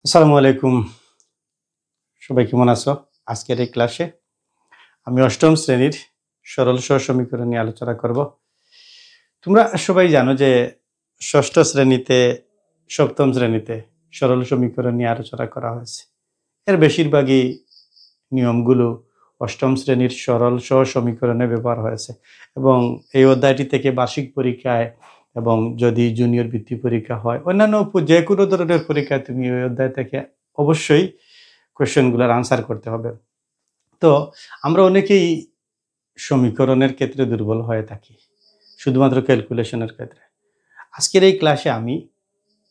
আসসালামু আলাইকুম। সবাই কেমন আছো? আজকের এই ক্লাসে আমি অষ্টম শ্রেণীর সরল সহ-সমীকরণ নিয়ে আলোচনা করব। তোমরা সবাই জানো যে ষষ্ঠ শ্রেণীতে, সপ্তম শ্রেণীতে সরল সমীকরণ নিয়ে আলোচনা করা হয়েছে। এর বেশিরভাগই নিয়মগুলো অষ্টম শ্রেণীর সরল সহ-সমীকরণে ব্যবহার হয়েছে এবং এই অধ্যায়টি থেকে বার্ষিক পরীক্ষায় এবং যদি জুনিয়র বৃত্তি পরীক্ষা হয়, অন্যান্য যে কোনো ধরনের পরীক্ষায় তুমি ওই অধ্যায় থেকে অবশ্যই কোয়েশ্চেনগুলোর আনসার করতে হবে। তো আমরা অনেকেই সমীকরণের ক্ষেত্রে দুর্বল হয়ে থাকি, শুধুমাত্র ক্যালকুলেশনের ক্ষেত্রে। আজকের এই ক্লাসে আমি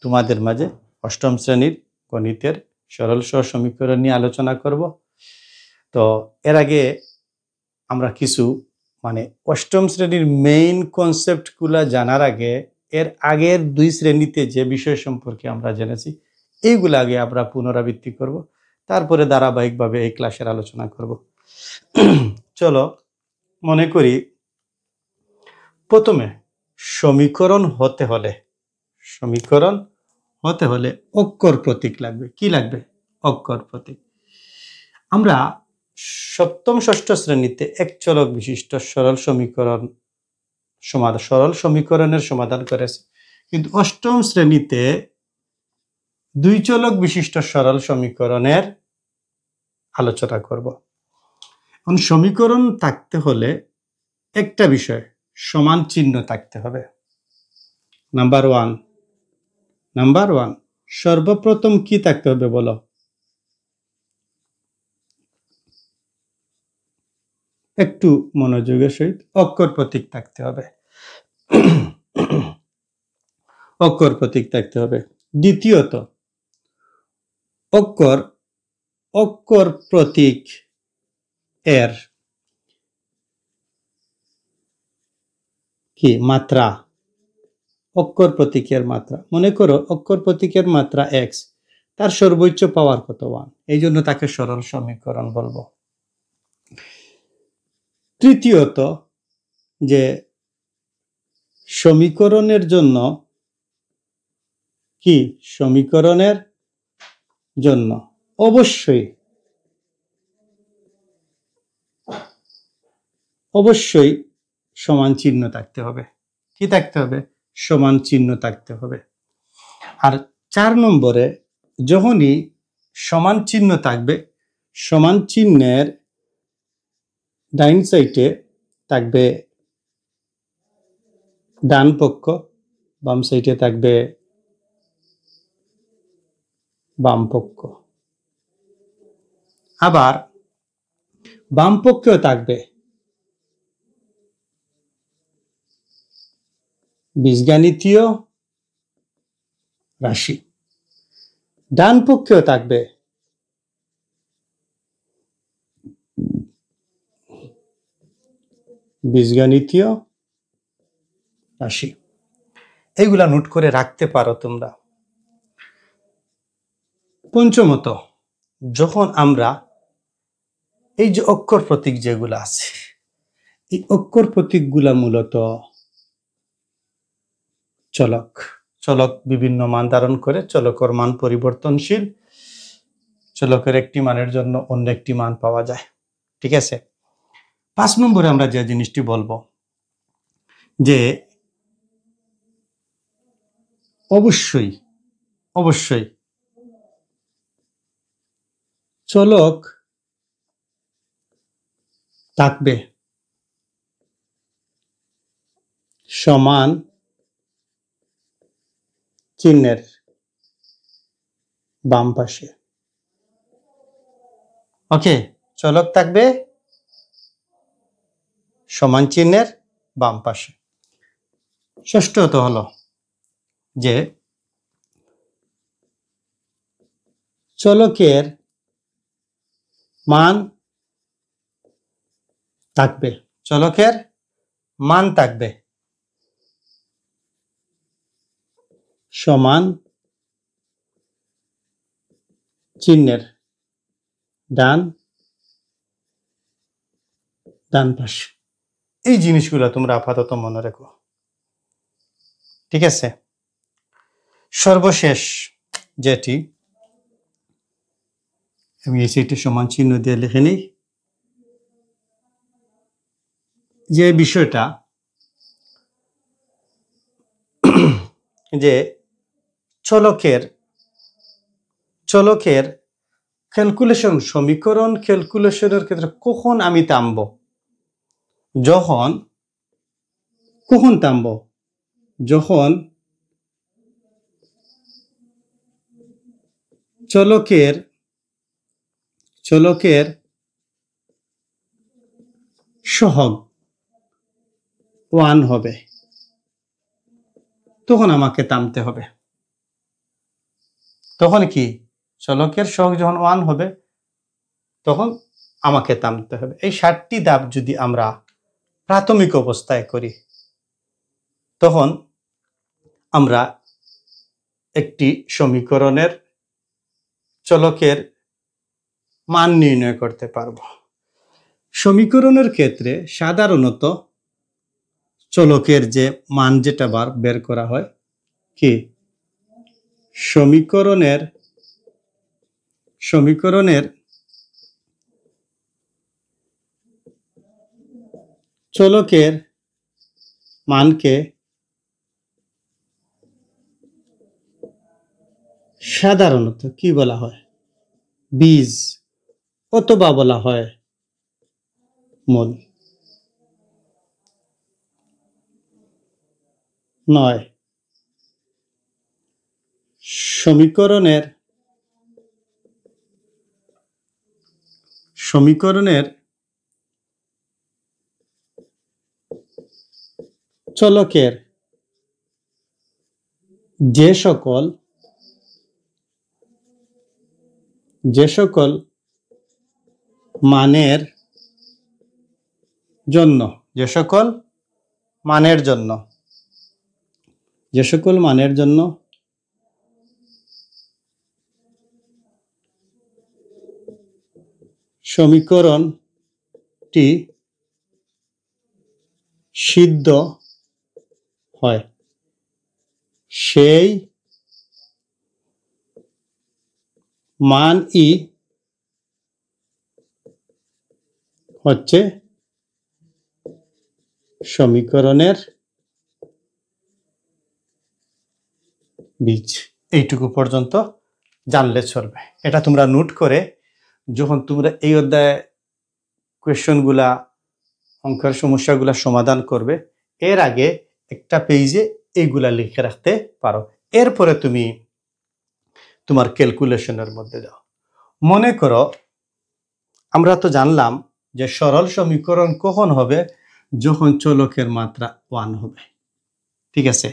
তোমাদের মাঝে অষ্টম শ্রেণীর গণিতের সরল সহ সমীকরণ নিয়ে আলোচনা করব। তো এর আগে আমরা কিছু অষ্টম শ্রেণীর মেইন কনসেপ্টগুলা জানার আগে এর আগের দুই শ্রেণীতে যে বিষয় সম্পর্কে আমরা জেনেছি এইগুলো আগে আমরা পুনরাবৃত্তি করব, তারপরে ধারাবাহিকভাবে এই ক্লাসের আলোচনা করব। চলো মনে করি, প্রথমে সমীকরণ হতে হলে অক্ষর প্রতীক লাগবে। কি লাগবে? অক্ষর প্রতীক। আমরা সপ্তম ষষ্ঠ শ্রেণীতে এক চলক বিশিষ্ট সরল সমীকরণের সমাধান করেছি, কিন্তু অষ্টম শ্রেণীতে দুই চলক বিশিষ্ট সরল সমীকরণের আলোচনা করব। এখন সমীকরণ থাকতে হলে একটা বিষয়, সমান চিহ্ন থাকতে হবে। নাম্বার ওয়ান, সর্বপ্রথম কি থাকতে হবে বলো? একটু মনোযোগের সহিত অক্ষর প্রতীক থাকতে হবে। অক্ষর প্রতীক থাকতে হবে। দ্বিতীয়ত, অক্ষর প্রতীক এর কি মাত্রা? অক্ষর প্রতীকের মাত্রা। মনে করো অক্ষর প্রতীকের মাত্রা x, তার সর্বোচ্চ পাওয়ার কত? 1। এই জন্য তাকে সরল সমীকরণ বলবো। তৃতীয়ত, যে সমীকরণের জন্য অবশ্যই সমান চিহ্ন থাকতে হবে। কি থাকতে হবে? সমান চিহ্ন থাকতে হবে। আর 4 নম্বরে, যখনই সমান চিহ্ন থাকবে, সমান চিহ্নের ডাইন সাইডে থাকবে ডান পক্ষ, বাম সাইডে থাকবে বাম পক্ষ। আবার বাম পক্ষেও থাকবে বীজগাণিতীয় রাশি, ডান পক্ষেও থাকবে বীজগাণিতীয় রাশি। এইগুলা নোট করে রাখতে পারো তোমরা। পঞ্চমত, যখন আমরা এই যে অক্ষর প্রতীক যেগুলো আছে, এই অক্ষর প্রতীকগুলা মূলত চলক বিভিন্ন মান ধারণ করে। চলকের মান পরিবর্তনশীল, চলকের একটি মানের জন্য অন্য একটি মান পাওয়া যায়। ঠিক আছে? 5 নম্বরে আমরা যে জিনিসটি বলবো, যে অবশ্যই চলক থাকবে সমান চিহ্নের বাম পাশে। ওকে, চলক থাকবে সমান চিহ্নের বাম পাশে। ষষ্ঠত হলো যে চলকের মান থাকবে সমান চিহ্নের ডান পাশে। এই জিনিসগুলো তোমরা আপাতত মনে রেখো। ঠিক আছে? সর্বশেষ যেটি, আমি এই সাইডে সমান চিহ্ন দিয়ে লিখে নিই যে বিষয়টা যে চলকের ক্যালকুলেশন সমীকরণ ক্যালকুলেশনের ক্ষেত্রে কখন আমি থামব, যখন চলকের সহগ 1 হবে, তখন আমাকে থামতে হবে। তখন কি চলকের সহগ যখন 1 হবে তখন আমাকে থামতে হবে। এই 7টি ধাপ যদি আমরা প্রাথমিক অবস্থায় করি তখন আমরা একটি সমীকরণের চলকের মান নির্ণয় করতে পারব। সমীকরণের ক্ষেত্রে সাধারণত চলকের যে মান যেটা বের করা হয় কি সমীকরণের চলকের মানকে সাধারণত কি বলা হয়, বীজ অথবা বলা হয় মূল। 9 সমীকরণের চলকের যে সকল মানের জন্য সমীকরণটি সিদ্ধ হয় সেই মানই হচ্ছে সমীকরণের বীজ। এইটুকু পর্যন্ত জানলে চলবে। এটা তোমরা নোট করে যখন তোমরা এই অধ্যায়ে কোয়েশ্চনগুলা অঙ্কের সমস্যাগুলা সমাধান করবে এর আগে একটা পেজে এইগুলা লিখে রাখতে পারো। এরপরে তুমি তোমার ক্যালকুলেশনের মধ্যে যাও। মনে করো আমরা তো জানলাম যে সরল সমীকরণ কখন হবে, যখন চলকের মাত্রা 1 হবে, ঠিক আছে।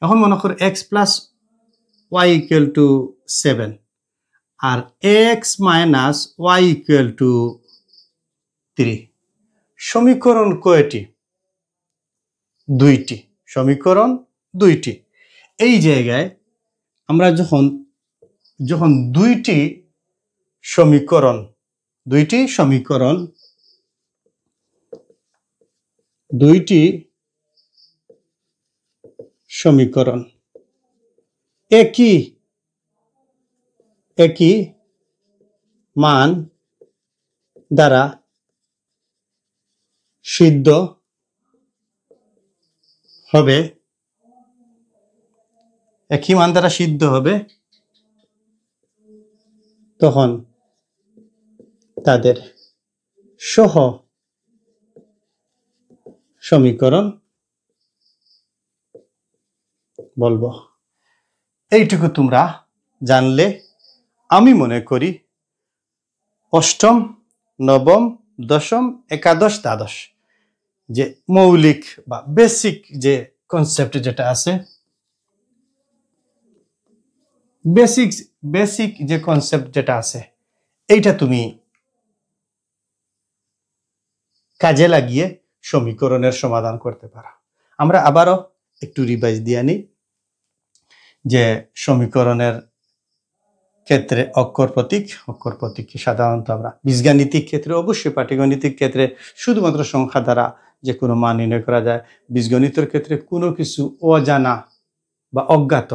এখন মনে করো x + y = 7 আর x - y = 3। সমীকরণ কয়টি? 2টি। সমীকরণ 2টি। এই জায়গায় আমরা যখন দুইটি সমীকরণ একই মান দ্বারা সিদ্ধ হবে, তখন তাদের সহ সমীকরণ বলবো। এইটুকু তোমরা জানলে আমি মনে করি অষ্টম, নবম, দশম, একাদশ, দ্বাদশ যে মৌলিক বা বেসিক যে কনসেপ্ট যেটা আছে, বেসিক যে কনসেপ্ট যেটা আছে এইটা তুমি কাজে লাগিয়ে সমীকরণের সমাধান করতে পারো। আমরা আবারও একটু রিভাইজ দিয়ে নিই যে সমীকরণের ক্ষেত্রে অক্ষর প্রতীক সাধারণত আমরা বীজগাণিতিক ক্ষেত্রে, অবশ্যই পাটিগণিতিক ক্ষেত্রে শুধুমাত্র সংখ্যা দ্বারা যে কোনো মান নির্ণয় করা যায়। বীজগণিতের ক্ষেত্রে কোনো কিছু অজানা বা অজ্ঞাত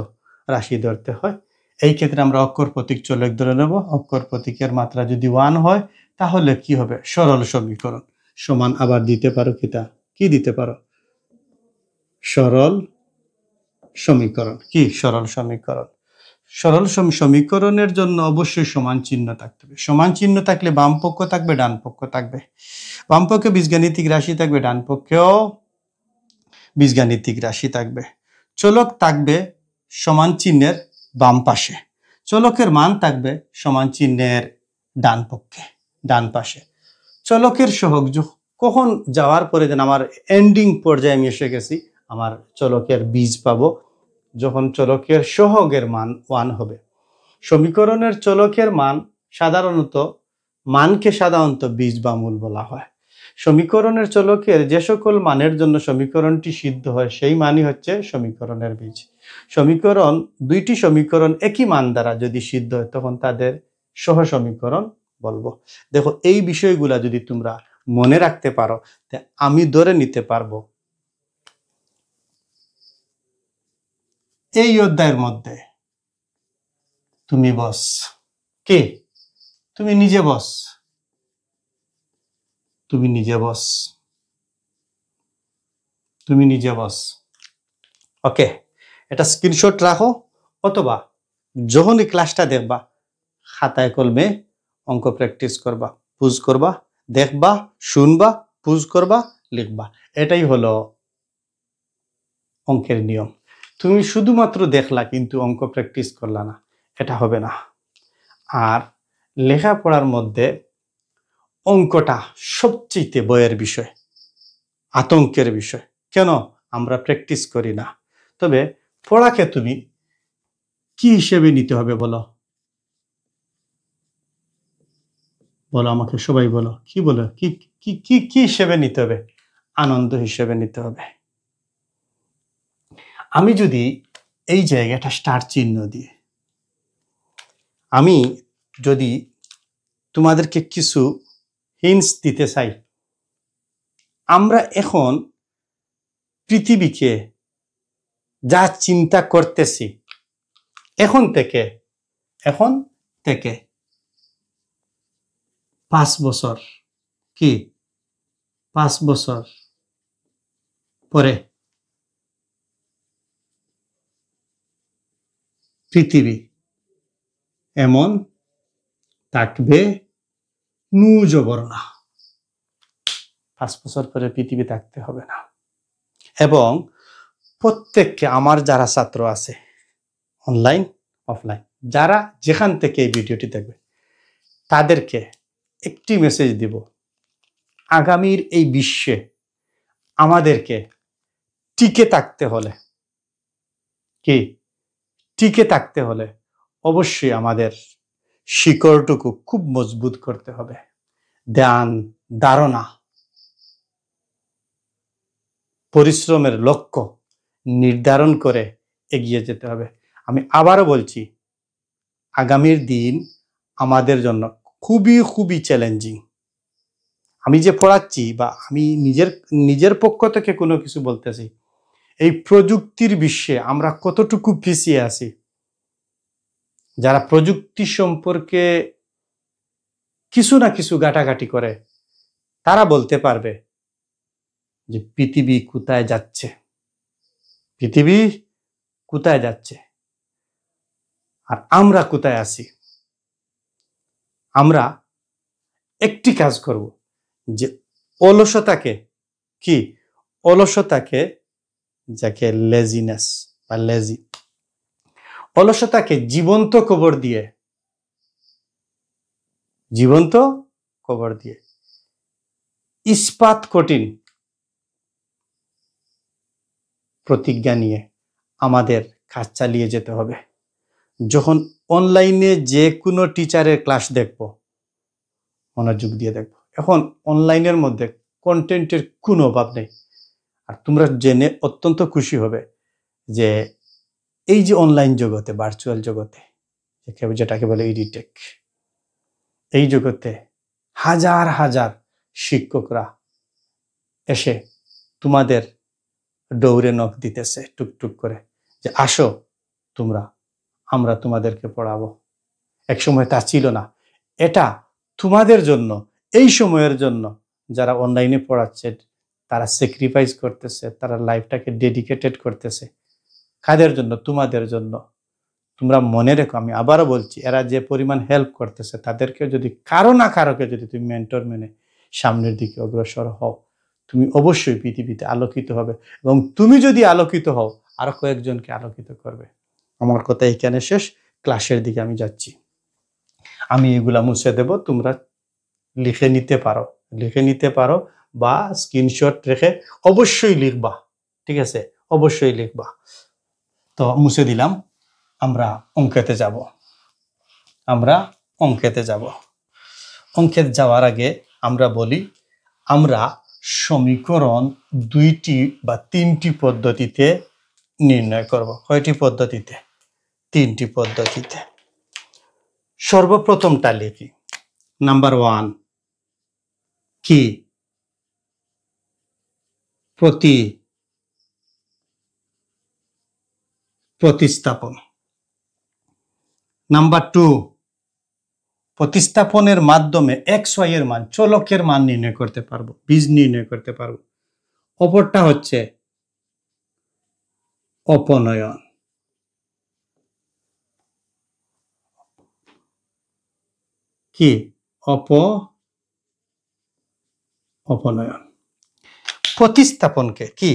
রাশি ধরতে হয়। এই ক্ষেত্রে আমরা অক্ষর প্রতীক চলক ধরে নেব। অক্ষর প্রতীকের মাত্রা যদি 1 হয় তাহলে কি হবে? সরল সমীকরণ। সমান আবার দিতে পারো কি দিতে পারো? সরল সমীকরণ। কি সরল সমীকরণ? সরল সমীকরণের জন্য অবশ্যই সমান চিহ্ন থাকতে হবে। সমান চিহ্ন থাকলে বাম পক্ষ থাকবে, ডান পক্ষ থাকবে। বাম পক্ষে বীজগাণিতিক রাশি থাকবে, ডান পক্ষেও বীজগাণিতিক রাশি থাকবে। চলক থাকবে সমান চিহ্নের বাম পাশে, চলকের মান থাকবে সমান চিহ্নের ডান পাশে। চলকের সহগ কখন যাওয়ার পরে যেন আমার এন্ডিং পর্যায়ে আমি এসে গেছি, আমার চলকের বীজ পাবো যখন চলকের সহগের মান 1 হবে। সমীকরণের চলকের মানকে সাধারণত বীজ বা মূল বলা হয়। সমীকরণের চলকের যে সকল মানের জন্য সমীকরণটি সিদ্ধ হয় সেই মানই হচ্ছে সমীকরণের বীজ। দুইটি সমীকরণ একই মান দ্বারা যদি সিদ্ধ হয় তখন তাদের সহ সমীকরণ বলবো। দেখো, এই বিষয়গুলা যদি তোমরা মনে রাখতে পারো, আমি ধরে নিতে পারবো এই অধ্যায়ের মধ্যে তুমি বস। কে? তুমি নিজে বস। তুমি নিজে বস। ওকে, এটা স্ক্রিনশট রাখো, অথবা যখনই ক্লাসটা দেখবা খাতায় কলমে অঙ্ক প্র্যাকটিস করবা, পুজ করবা, দেখবা, শুনবা, পুজ করবা, লিখবা। এটাই হলো অঙ্কের নিয়ম। তুমি শুধুমাত্র দেখলা কিন্তু অঙ্ক প্র্যাকটিস করলা না, এটা হবে না। আর লেখাপড়ার মধ্যে অঙ্কটা সবচেয়ে ভয়ের বিষয়, আতঙ্কের বিষয়। কেন? আমরা প্র্যাকটিস করি না। তবে পড়াকে তুমি কি হিসেবে নিতে হবে বলো? আমাকে সবাই বলো, কি বলো? কি কি কি কি হিসেবে নিতে হবে? আনন্দ হিসেবে নিতে হবে। আমি যদি এই জায়গাটা স্টার চিহ্ন দিয়ে আমি যদি তোমাদেরকে কিছু হিন্টস দিতে চাই, আমরা এখন পৃথিবীকে যা চিন্তা করতেছি এখন থেকে 5 বছর 5 বছর পরে পৃথিবী এমন থাকবে নুজবর না। 5 বছর পরে পৃথিবী থাকতে হবে না। এবং প্রত্যেককে, আমার যারা ছাত্র আছে অনলাইন অফলাইন, যারা যেখান থেকে এই ভিডিওটি দেখবে, তাদেরকে একটি মেসেজ দিব। আগামীর এই বিশ্বে আমাদেরকে টিকে থাকতে হলে অবশ্যই আমাদের শিকড়টুকু খুব মজবুত করতে হবে। ধ্যান ধারণা, পরিশ্রমের লক্ষ্য নির্ধারণ করে এগিয়ে যেতে হবে। আমি আবারও বলছি, আগামীর দিন আমাদের জন্য খুবই চ্যালেঞ্জিং। আমি যে পড়াচ্ছি বা আমি নিজের পক্ষ থেকে কোনো কিছু বলতেছি, এই প্রযুক্তির বিশ্বে আমরা কতটুকু পিছিয়ে আছি। যারা প্রযুক্তি সম্পর্কে কিছু না কিছু ঘাটাঘাটি করে তারা বলতে পারবে যে পৃথিবী কোথায় যাচ্ছে আর আমরা কোথায় আছি। আমরা একটি কাজ করব, যে অলসতাকে যাকে লেজিনেস বা লেজি, অলসতাকে জীবন্ত কবর দিয়ে ইস্পাত কঠিন প্রতিজ্ঞা নিয়ে আমাদের কাজ চালিয়ে যেতে হবে। যখন অনলাইনে যে কোনো টিচারের ক্লাস দেখব, মনোযোগ দিয়ে দেখব। এখন অনলাইনের মধ্যে কন্টেন্টের কোনো অভাব নেই। আর তোমরা জেনে অত্যন্ত খুশি হবে যে এই যে অনলাইন জগতে, ভার্চুয়াল জগতে, যেটাকে বলে ইডিটেক, এই জগতে হাজার হাজার শিক্ষকরা এসে তোমাদের দৌড়ে নখ দিতেছে টুকটুক করে, যে আসো তোমরা আমরা তোমাদেরকে পড়াবো। এক সময় তা ছিল না। এটা তোমাদের জন্য, এই সময়ের জন্য যারা অনলাইনে পড়াচ্ছে, তারা স্যাক্রিফাইস করতেছে, তারা লাইফটাকে ডেডিকেটেড করতেছে। কাদের জন্য? তোমাদের জন্য। তোমরা মনে রেখো, আমি আবারও বলছি, এরা যে পরিমাণ হেল্প করতেছে, তাদেরকে যদি কারো না কারোকে যদি তুমি মেন্টর মেনে সামনের দিকে অগ্রসর হও, তুমি অবশ্যই পৃথিবীতে আলোকিত হবে, এবং তুমি যদি আলোকিত হও, আরো কয়েকজনকে আলোকিত করবে। আমার কথা এখানে শেষ। ক্লাসের দিকে আমি যাচ্ছি। আমি এগুলা মুছে দেব, তোমরা লিখে নিতে পারো বা স্ক্রিনশট রেখে অবশ্যই লিখবা। ঠিক আছে, অবশ্যই লিখবা। তো মুছে দিলাম। আমরা অঙ্কেতে যাব। অঙ্কে যাওয়ার আগে আমরা বলি, আমরা সমীকরণ 2টি বা 3টি পদ্ধতিতে নির্ণয় করব। কয়টি পদ্ধতিতে? 3টি পদ্ধতিতে। সর্বপ্রথমটা লিখি। নাম্বার 1 কি? প্রতিস্থাপন। নাম্বার 2 প্রতিস্থাপনের মাধ্যমে XY এর মান, চলকের মান নির্ণয় করতে পারবো, বীজ নির্ণয় করতে পারবো। অপরটা হচ্ছে অপনয়ন। কি? অপনয়ন। প্রতিস্থাপনকে কি?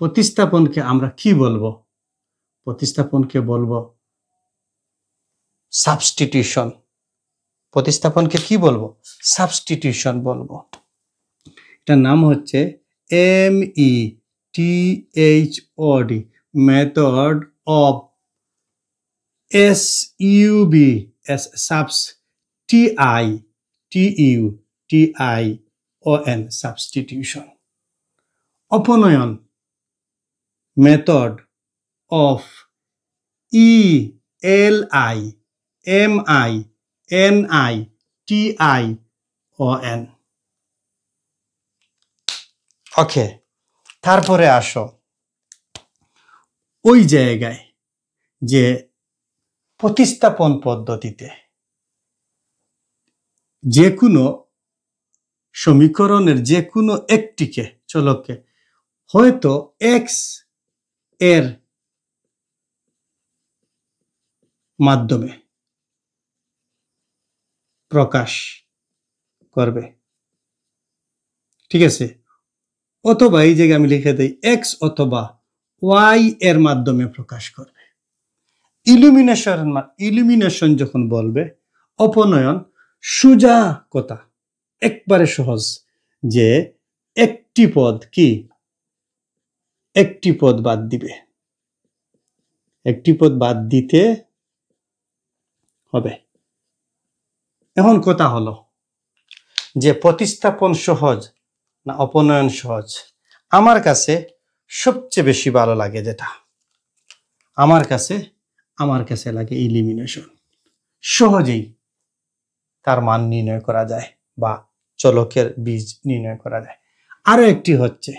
প্রতিস্থাপনকে আমরা কি বলবো? প্রতিস্থাপনকে বলবো সাবস্টিটিউশন। প্রতিস্থাপনকে কি বলবো? সাবস্টিটিউশন বলবো। এটার নাম হচ্ছে METHOD, method of SUB, TIUTION, substitution. অপনয়ন, মেথড অফ ELIMINITION। ওকে, তারপরে আসো ওই জায়গায় যে প্রতিস্থাপন পদ্ধতিতে যে কোনো সমীকরণের যে কোনো একটিকে, চলককে হয়তো x এর মাধ্যমে প্রকাশ করবে। ঠিক আছে, অথবা এই জায়গায় আমি লিখে দেই x অথবা y এর মাধ্যমে প্রকাশ করবে। ইলুমিনেশন যখন বলবে, অপনয়ন সোজা কথা, একবারে সহজ, যে একটি পদ কি? একটি পদ বাদ দিবে, একটি পদ বাদ দিতে হবে। এখন কথা হলো যে প্রতিস্থাপন সহজ না অপনয়ন সহজ? আমার কাছে সবচেয়ে বেশি ভালো লাগে যেটা, আমার কাছে লাগে ইলিমিনেশন। সহজেই তার মান নির্ণয় করা যায় বা চলকের বীজ নির্ণয় করা যায়। আরো একটি হচ্ছে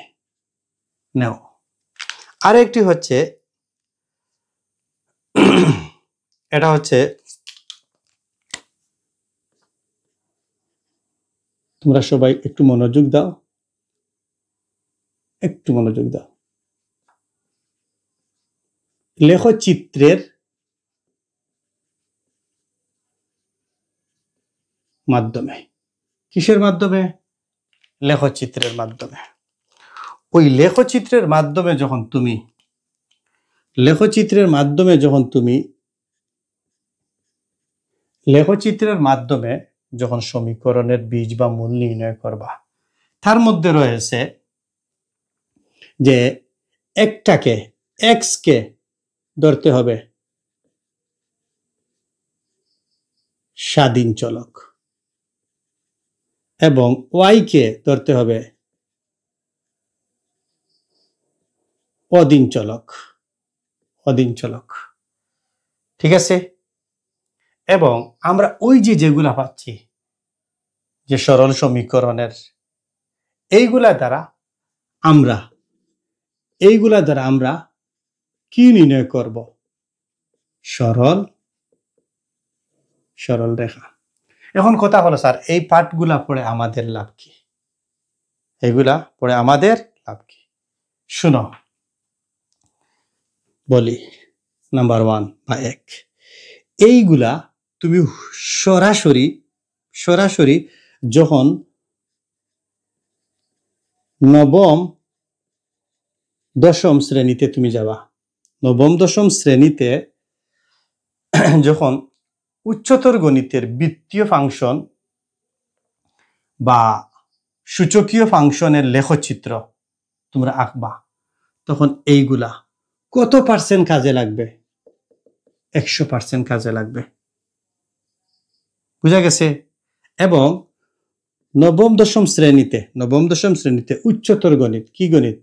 এটা হচ্ছে, তোমরা সবাই একটু মনোযোগ দাও, লেখচিত্রের মাধ্যমে। কিসের মাধ্যমে? লেখচিত্রের মাধ্যমে। ওই লেখচিত্রের মাধ্যমে যখন সমীকরণের বীজ বা মূল নির্ণয় করবা, তার মধ্যে রয়েছে যে একটাকে, x কে ধরতে হবে স্বাধীন চলক এবং y কে ধরতে হবে অধীন চলক। ঠিক আছে, এবং আমরা ওই যেগুলা পাচ্ছি যে সরল সমীকরণের, এইগুলা দ্বারা আমরা কি নির্ণয় করব? সরল সরল রেখা। এখন কথা হলো স্যার, এই পাঠগুলা পড়ে আমাদের লাভ কি? এগুলা পড়ে আমাদের লাভ কি? শুনো, বলি। নাম্বার 1 বা 1, এইগুলা তুমি সরাসরি সরাসরি যখন নবম দশম শ্রেণীতে তুমি যাবা, নবম দশম শ্রেণীতে যখন উচ্চতর গণিতের বৃত্তীয় ফাংশন বা সূচকীয় ফাংশনের লেখচিত্র তোমরা আঁকবা, তখন এইগুলা কত পার্সেন্ট কাজে লাগবে? 100% কাজে লাগবে। বুঝা গেছে? এবং নবম দশম শ্রেণীতে উচ্চতর গণিত, কি গণিত?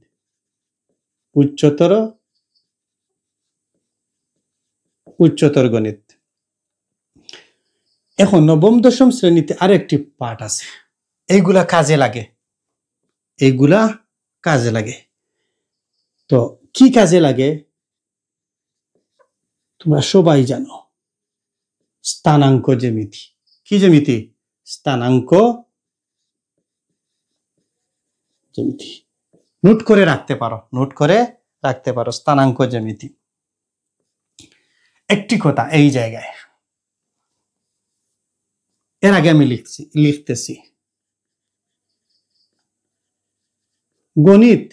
উচ্চতর গণিত। এখন নবম দশম শ্রেণীতে আরেকটি পাঠ আছে, এইগুলা কাজে লাগে। তো কি কাজে লাগে তোমরা সবাই জানো, স্থানাঙ্ক জ্যামিতি। কি জ্যামিতি? স্থানাঙ্ক জ্যামিতি। নোট করে রাখতে পারো স্থানাঙ্ক জ্যামিতি। একটি কথা এই জায়গায়, এর আগে আমি লিখতেছি, গণিত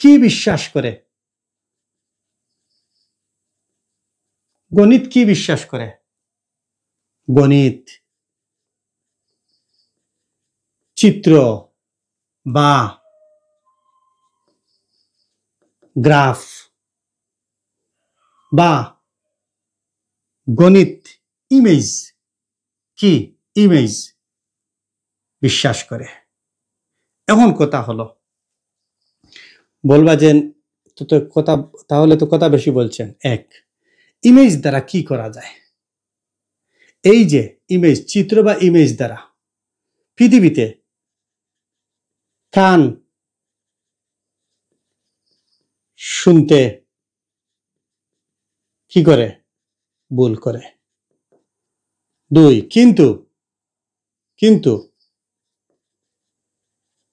কি বিশ্বাস করে? গণিত চিত্র বা গ্রাফ বা গণিত ইমেজ বিশ্বাস করে। এখন কথা হলো, বলবা যে তাহলে তো কথা বেশি বলছেন। এক, ইমেজ দ্বারা কি করা যায়? এই যে ইমেজ, চিত্র বা ইমেজ দ্বারা পৃথিবীতে কান শুনতে কি করে? ভুল করে। 2, কিন্তু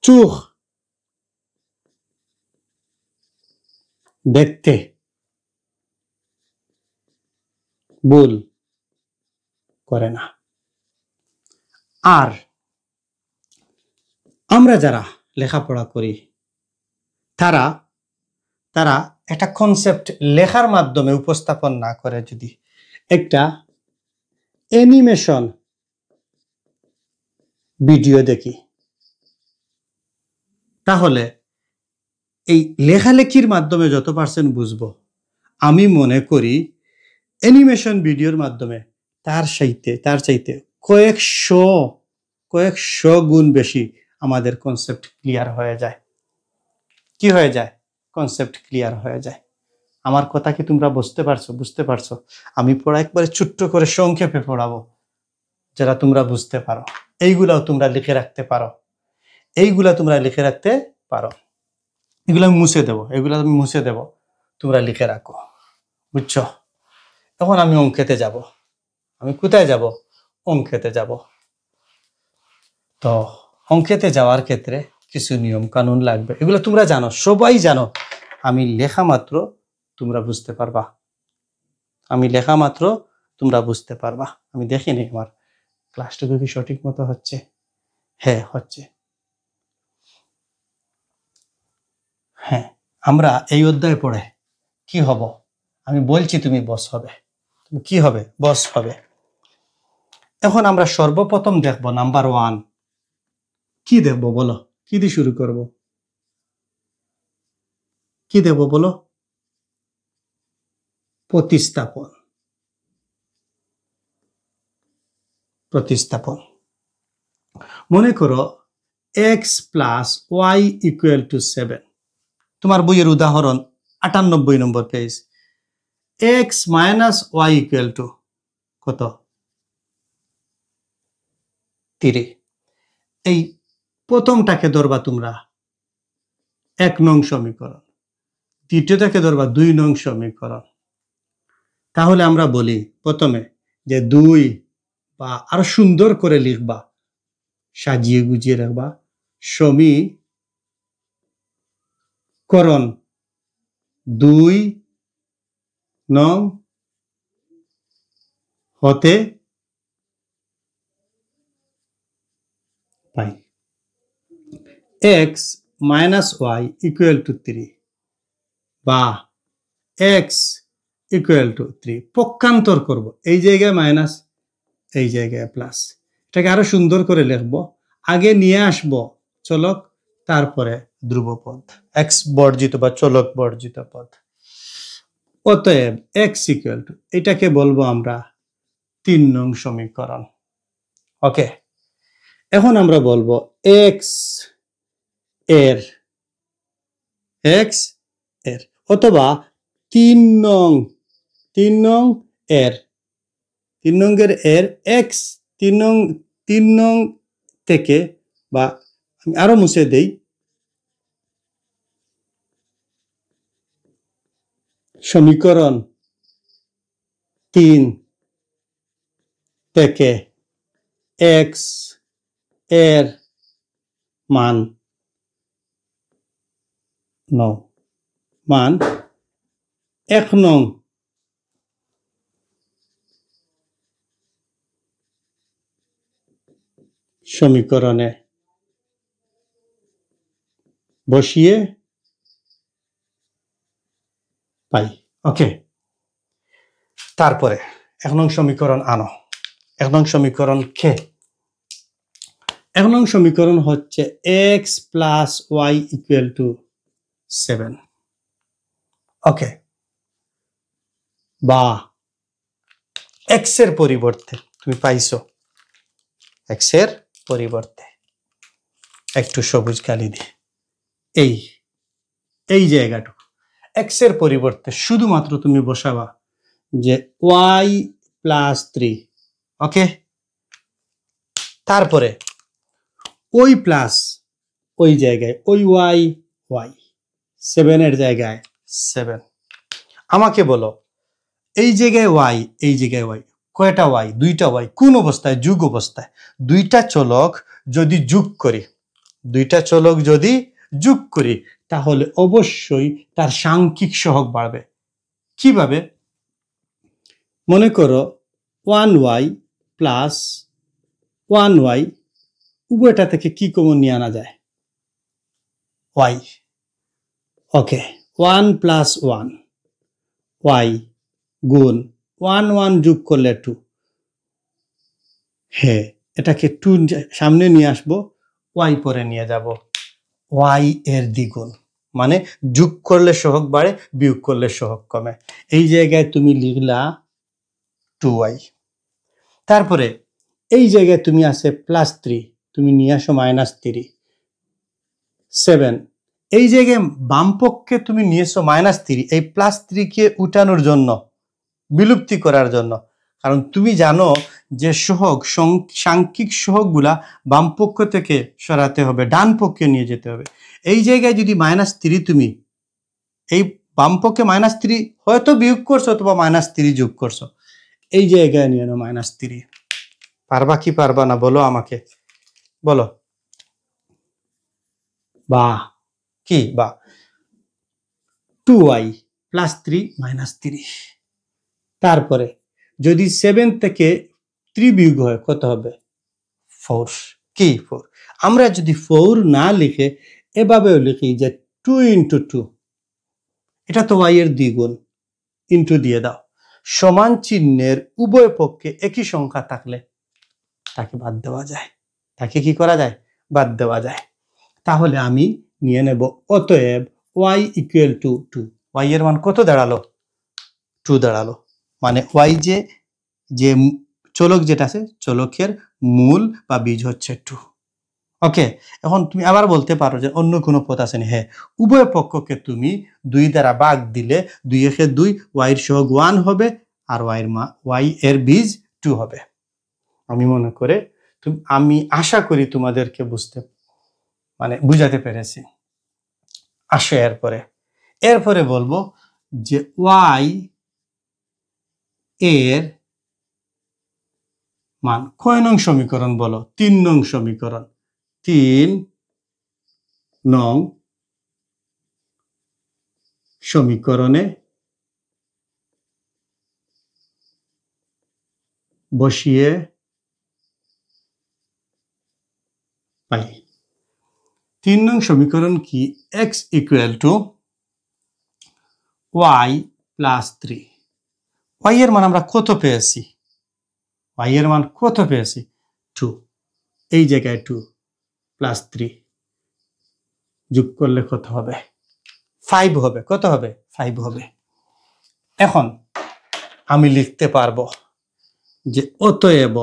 চোখ দেখতে ভুল করে না। আর আমরা যারা লেখাপড়া করি, তারা একটা কনসেপ্ট লেখার মাধ্যমে উপস্থাপন না করে যদি একটা অ্যানিমেশন ভিডিও দেখি, তাহলে এই লেখালেখির মাধ্যমে যত পার্সেন্ট বুঝবো, আমি মনে করি অ্যানিমেশন ভিডিওর মাধ্যমে তার চাইতে কয়েকশো গুণ বেশি আমাদের কনসেপ্ট ক্লিয়ার হয়ে যায়। কি হয়ে যায়? কনসেপ্ট ক্লিয়ার হয়ে যায়। আমার কথা কি তোমরা বুঝতে পারছো? আমি পড়া একবারে ছোট্ট করে সংক্ষেপে পড়াবো, যারা তোমরা বুঝতে পারো। এইগুলাও তোমরা লিখে রাখতে পারো। এগুলো আমি মুছে দেব, তোমরা লিখে রাখো। বুঝছো? এখন আমি অঙ্কেতে যাব। আমি কোথায় যাব? অঙ্কেতে যাব। তো অঙ্কেতে যাওয়ার ক্ষেত্রে কিছু নিয়ম কানুন লাগবে, এগুলো তোমরা জানো, সবাই জানো। আমি লেখা মাত্র তোমরা বুঝতে পারবা। আমি দেখিনি আমার ক্লাসটুকু কি সঠিক মতো হচ্ছে? হ্যাঁ, হচ্ছে। হ্যাঁ, আমরা এই অধ্যায় পড়ে কি হব? আমি বলছি তুমি বস হবে। তুমি কি হবে? বস হবে। এখন আমরা সর্বপ্রথম দেখব নাম্বার 1 কি দেখব বলো? কি দিয়ে শুরু করব? কি দেব বলো? প্রতিস্থাপন। মনে করো x + y = 7। তোমার বইয়ের উদাহরণ 98 নম্বর পেজ। x - y = কত? 3। এই প্রথমটাকে ধরবা তোমরা 1 নং সমীকরণ। তৃতীয়টাকে ধরবা 2 নং সমীকরণ। তাহলে আমরা বলি প্রথমে যে 2 বা আরো সুন্দর করে লিখবা, সাজিয়ে গুজিয়ে রাখবা, সমীকরণ 2 নং হতে পাই x minus y equal to 3 বা x equal to 3 পক্ষান্তর করব, এই জায়গায় মাইনাস, এই জায়গায় প্লাস। এটাকে আরো সুন্দর করে লিখবো, আগে নিয়ে আসবো চলক, তারপরে ধ্রুবপদ, x বর্জিত বা চলক বর্জিত পদ। অতএব x equal to, এটাকে বলবো আমরা 3 নং সমীকরণ। ওকে, এখন আমরা বলবো x এর অথবা 3 নং এর x 3 নং থেকে, বা আমি আরো মুছে দেই, সমীকরণ 3 থেকে x এর মান 1 নং সমীকরণে বসিয়ে পাই। ওকে, তারপরে 1 নং সমীকরণ আনো। 1 নং সমীকরণ কে? 1 নং সমীকরণ হচ্ছে x plus y equal to 7। ওকে, বা x এর পরিবর্তে তুমি পাইছো, x এর পরিবর্তে একটু সবুজ কালি দিয়ে এই জায়গাটুকু x এর পরিবর্তে শুধুমাত্র তুমি বসাবা যে y plus 3। ওকে, তারপরে ওই প্লাস ওই জায়গায় ওই y 7 এর জায়গায় 7। আমাকে বলো এই জায়গায় y, এই জায়গায় y, কয়টা y? 2টা y। কোন অবস্থায়? যোগ অবস্থায়। 2টা চলক যদি যোগ করি তাহলে অবশ্যই তার সাংখ্যিক সহগ বাড়বে। কিভাবে? মনে করো 1y প্লাস 1y, উভয়টা থেকে কি কমন নিয়ে আনা যায়? y। ওকে, 1 প্লাস 1 y গুণ 1 যোগ করলে 2। হ্যাঁ, এটাকে 2 সামনে নিয়ে আসবো, y পরে নিয়ে যাব, y এর দ্বিগুণ, মানে যোগ করলে সহগ বাড়ে, বিয়োগ করলে সহগ কমে। এই জায়গায় তুমি লিখলা 2y। তারপরে এই জায়গায় তুমি আছে প্লাস 3, তুমি নিয়ে আসো মাইনাস 3, 7। এই জায়গায় বাম পক্ষে তুমি নিয়েছো মাইনাস 3, এই প্লাস 3 কে উঠানোর জন্য, বিলুপ্তি করার জন্য। কারণ তুমি জানো যে সহগ, সাংখ্যিক সহগগুলা বাম পক্ষ থেকে সরাতে হবে, ডান পক্ষে নিয়ে যেতে হবে। এই জায়গায় যদি মাইনাস 3 তুমি এই বাম পক্ষে মাইনাস 3 হয়তো বিয়োগ করছো অথবা মাইনাস 3 যোগ করছো, এই জায়গায় নিয়ে নাও মাইনাস 3। পারবা কি পারবা না বলো আমাকে, বলো। বা কি? বা 2y প্লাস 3 মাইনাস 3। তারপরে যদি 7 থেকে 3 বিয়োগ হয় কত হবে? 4। কি 4? আমরা যদি 4 না লিখে এভাবেও লিখি যে 2 into 2, এটা তো y এর দ্বিগুণ, ইন্টু দিয়ে দাও। সমান চিহ্নের উভয় পক্ষে একই সংখ্যা থাকলে তাকে বাদ দেওয়া যায়। তাকে কি করা যায়? বাদ দেওয়া যায়। তাহলে আমি নিয়ে নেব, অতএব y equal to 2। y এর মান কত দাঁড়ালো? 2 দাঁড়ালো। মানে y যে চলক যেটা আছে, চলকের মূল বা বীজ হচ্ছে 2। ওকে, এখন তুমি আবার বলতে পারো যে অন্য কোনো পথ আছে না। হ্যাঁ, উভয় পক্ষকে তুমি 2 দ্বারা ভাগ দিলে 2 একে 2, y এর সহগ 1 হবে, আর y এর বীজ 2 হবে। আমি আশা করি তোমাদেরকে বুঝাতে পেরেছি। আসো এরপরে এরপরে বলবো যে ওয়াই এর মান কয় নং সমীকরণ বলো? 3 নং সমীকরণ। 3 নং সমীকরণে বসিয়ে পাই। 3 নং সমীকরণ কি? x equal to y plus 3। y এর মান আমরা কত পেয়েছি? y এর মান কত পেয়েছি? 2। এই জায়গায় 2 প্লাস 3 যোগ করলে কত হবে? 5 হবে। কত হবে? 5 হবে। এখন আমি লিখতে পারবো যে অতএব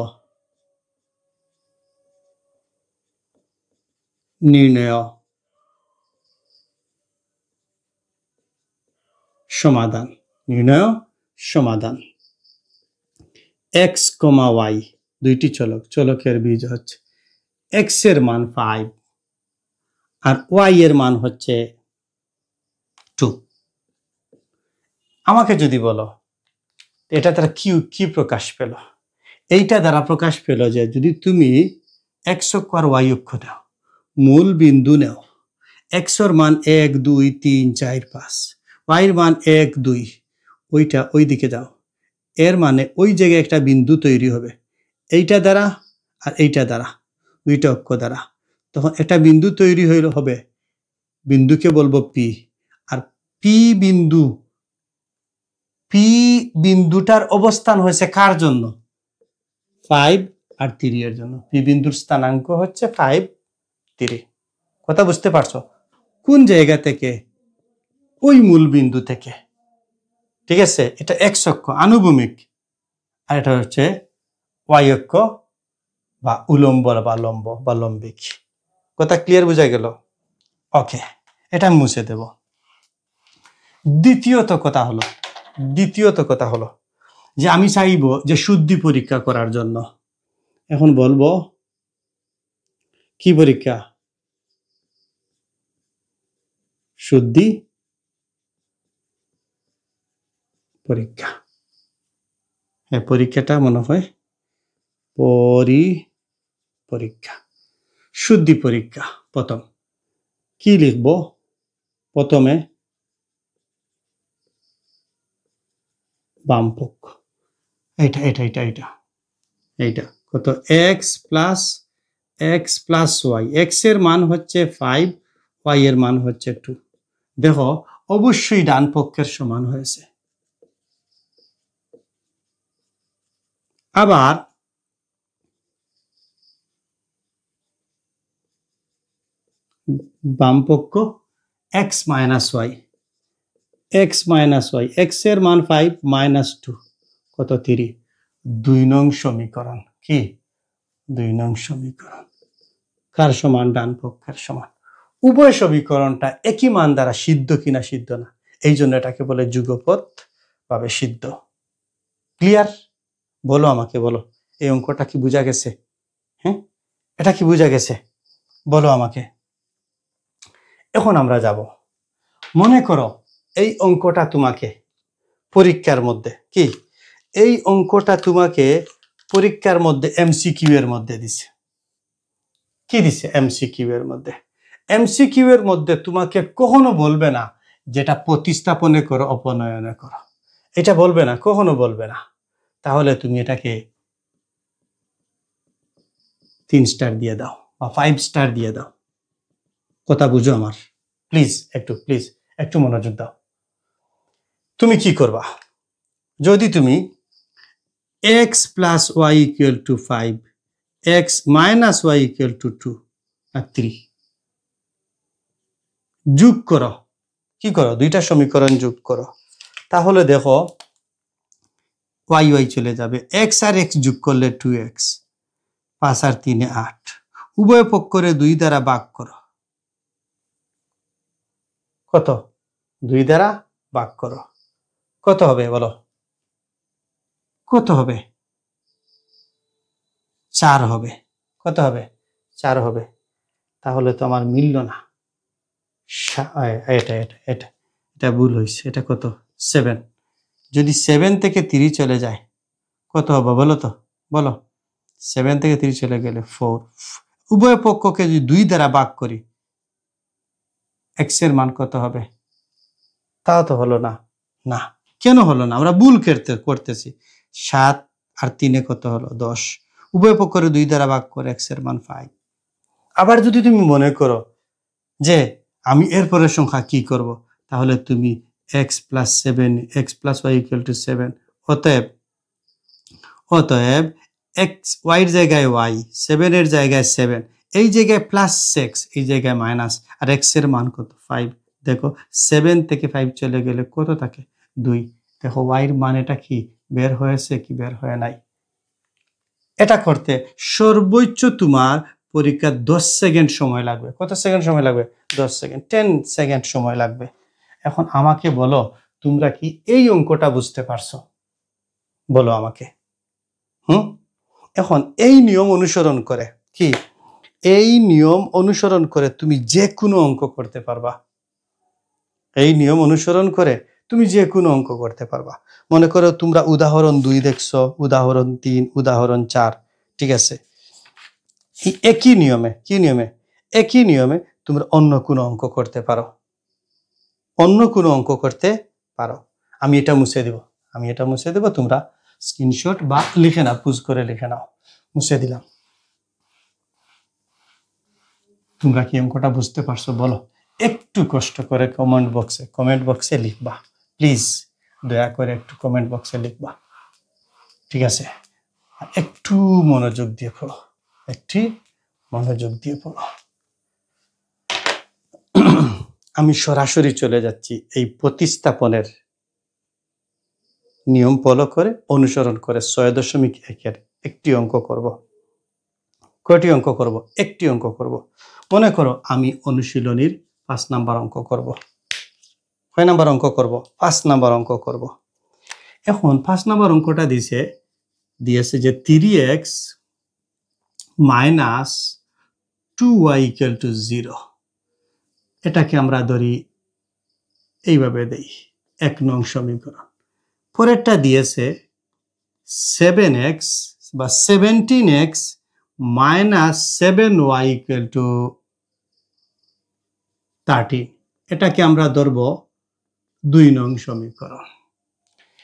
নির্ণয় সমাধান, নির্ণয় সমাধান x, y দুইটি চলক, চলকের বীজ হচ্ছে x এর মান 5 আর y এর মান হচ্ছে 2। আমাকে যদি বলো এটা দ্বারা কি প্রকাশ পেল? এইটা দ্বারা প্রকাশ পেল যে যদি তুমি x অক্ষ আর y অক্ষ নাও, মূল বিন্দু নাও, x এর মান 1 2 3 4 5, y এর মান 1 2, ওইটা ওই দিকে যাও, এর মানে ওই জায়গায় একটা বিন্দু তৈরি হবে এইটা দ্বারা আর এইটা দ্বারা, দুইটা অক্ষ দ্বারা। তখন একটা বিন্দু তৈরি হবে, বিন্দুকে বলবো পি। আর পি বিন্দুটার অবস্থান হয়েছে কার জন্য? 5 আর 3 এর জন্য। পি বিন্দুর স্থানাঙ্ক হচ্ছে 5 3। কথা বুঝতে পারছো? কোন জায়গা থেকে? ওই মূল বিন্দু থেকে। ঠিক আছে? এটা x অক্ষ আনুভূমিক, আর এটা হচ্ছে y অক্ষ বা উলম্ব বা লম্ব বা লম্বিক। কথা ক্লিয়ার বোঝা গেল? ওকে, এটা আমি মুছে দেব। দ্বিতীয়ত কথা হলো যে আমি চাইবো যে শুদ্ধি পরীক্ষা করার জন্য। এখন বলবো কি পরীক্ষা? শুদ্ধি পরীক্ষা। হ্যাঁ, পরীক্ষাটা মনে হয় পরীক্ষা, শুদ্ধি পরীক্ষা। প্রথম কি লিখব? প্রথমে বাম পক্ষ, এইটা কত? x plus y। x এর মান হচ্ছে 5, y এর মান হচ্ছে 2। দেখো অবশ্যই ডান পক্ষের সমান হয়েছে। আবার বাম পক্ষ x মাইনাস y, x এর মান 5 মাইনাস 2 কত? 3। 2 নং সমীকরণ কি? 2 নং সমীকরণ কার সমান? ডান পক্ষের সমান। উভয় সমীকরণটা একই মান দ্বারা সিদ্ধ কিনা সিদ্ধ না, এই জন্য এটাকে বলে যুগপৎ ভাবে সিদ্ধ। ক্লিয়ার? বলো আমাকে, বলো এই অঙ্কটা কি বোঝা গেছে? হ্যাঁ, এটা কি বোঝা গেছে? বলো আমাকে। এখন আমরা যাব, মনে করো এই অঙ্কটা তোমাকে পরীক্ষার মধ্যে কি, এই অঙ্কটা তোমাকে পরীক্ষার মধ্যে এমসিকিউ এর মধ্যে দিছে। কি দিছে? এমসিকিউ এর মধ্যে। এমসিকিউ এর মধ্যে তোমাকে কখনো বলবে না যেটা প্রতিস্থাপনে করো, অপনয়নে করো, এটা বলবে না, কখনো বলবে না। তাহলে তুমি এটাকে 3 স্টার দিয়ে দাও বা 5 স্টার দিয়ে দাও। কথা বুঝো আমার? প্লিজ একটু মনোযোগ দাও। তুমি কি করবা? যদি তুমি x plus y equal to 5, x minus y equal to 2 আর 3 যোগ করো, কি করো? দুইটা সমীকরণ যোগ করো, তাহলে দেখো y চলে যাবে, x আর x যোগ করলে 2x, 5 আর 3 8, উভয় পক্ষরে 2 দ্বারা ভাগ করো। কত? 2 দ্বারা ভাগ করো, কত হবে বলো? কত হবে? 4 হবে। কত হবে? 4 হবে। তাহলে তো আমার মিলল না। এটা এটা ভুল হয়েছে, এটা কত 7। যদি 7 থেকে 3 চলে যায় কত হবে বলো তো, বলো। 7 থেকে 3 চলে গেলে 4। উভয় পক্ষকে যদি 2 দ্বারা ভাগ করি x এর মান কত হবে? তাও তো হলো না। না, কেন হলো না? আমরা ভুল করতেছি। 7 আর 3 কত হলো? 10। উভয় পক্ষের 2 দ্বারা ভাগ করে x এর মান 5। আবার যদি তুমি মনে করো যে আমি এরপরের সংখ্যা কি করব, তাহলে তুমি x + 7 x + y = 7। অতএব x y এর জায়গায় y, 7 এর জায়গায় 7, এই জায়গায় +6, এই জায়গায় মাইনাস, আর x এর মান কত? 5। দেখো 7 থেকে 5 চলে গেলে কত থাকে? 2। দেখো y এর মান এটা কি বের হয়েছে কি বের হয় নাই? এটা করতে সর্বোচ্চ তোমার পরীক্ষা 10 সেকেন্ড সময় লাগবে। কত সেকেন্ড সময় লাগবে? 10 সেকেন্ড, 10 সেকেন্ড সময় লাগবে। এখন আমাকে বলো, তোমরা কি এই অঙ্কটা বুঝতে পারছো? বলো আমাকে। এখন এই নিয়ম অনুসরণ করে কি, এই নিয়ম অনুসরণ করে তুমি যে কোনো অঙ্ক করতে পারবা। এই নিয়ম অনুসরণ করে তুমি যে কোনো অঙ্ক করতে পারবা। মনে করো তোমরা উদাহরণ 2 দেখছো, উদাহরণ 3, উদাহরণ 4, ঠিক আছে? এই একই নিয়মে, কি নিয়মে? একই নিয়মে তোমরা অন্য কোনো অঙ্ক করতে পারো, অন্য কোনো অঙ্ক করতে পারো। আমি এটা মুছে দেব, তোমরা স্ক্রিনশট বা লিখে নাও, পুজ করে লিখে নাও। মুছে দিলাম। তোমরা কি অঙ্কটা বুঝতে পারছো বলো? একটু কষ্ট করে কমেন্ট বক্সে লিখবা প্লিজ, দয়া করে একটু কমেন্ট বক্সে লিখবা, ঠিক আছে? একটু মনোযোগ দিয়ে পড়ো, একটু মনোযোগ দিয়ে পড়ো। আমি সরাসরি চলে যাচ্ছি এই প্রতিস্থাপনের নিয়ম ফলো করে, অনুসরণ করে 6.1 একটি অঙ্ক করব। কয়টি অঙ্ক করব? একটি অঙ্ক করব। মনে করো আমি অনুশীলনীর 5 নাম্বার অঙ্ক করব। কয় নাম্বার অঙ্ক করব? 5 নাম্বার অঙ্ক করব। এখন 5 নাম্বার অঙ্কটা দিয়েছে যে 3x - 2y = 0। এটাকে আমরা ধরি এইভাবে দেই 1 নং সমীকরণ। পরেরটা দিয়েছে 7x বা 17x - 7y = 13। এটাকে আমরা ধরব 2 নং সমীকরণ।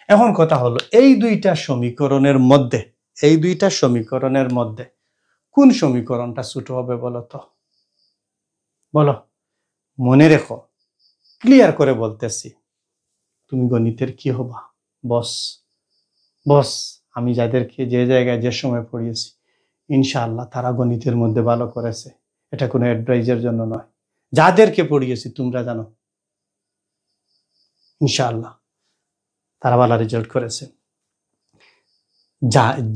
এখন কথা হলো এই দুইটা সমীকরণের মধ্যে কোন সমীকরণটা ছোট হবে বলো তো? বলো, মনে রেখো, ক্লিয়ার করে বলতেছি। তুমি গণিতের কি হবা? বস। আমি যাদেরকে যে জায়গায় যে সময় পড়িয়েছি ইনশাআল্লাহ তারা গণিতের মধ্যে ভালো করেছে। এটা কোনো অ্যাডভাইজের জন্য নয়। যাদেরকে পড়িয়েছি তোমরা জানো ইনশাআল্লাহ তারা ভালো রেজাল্ট করেছে।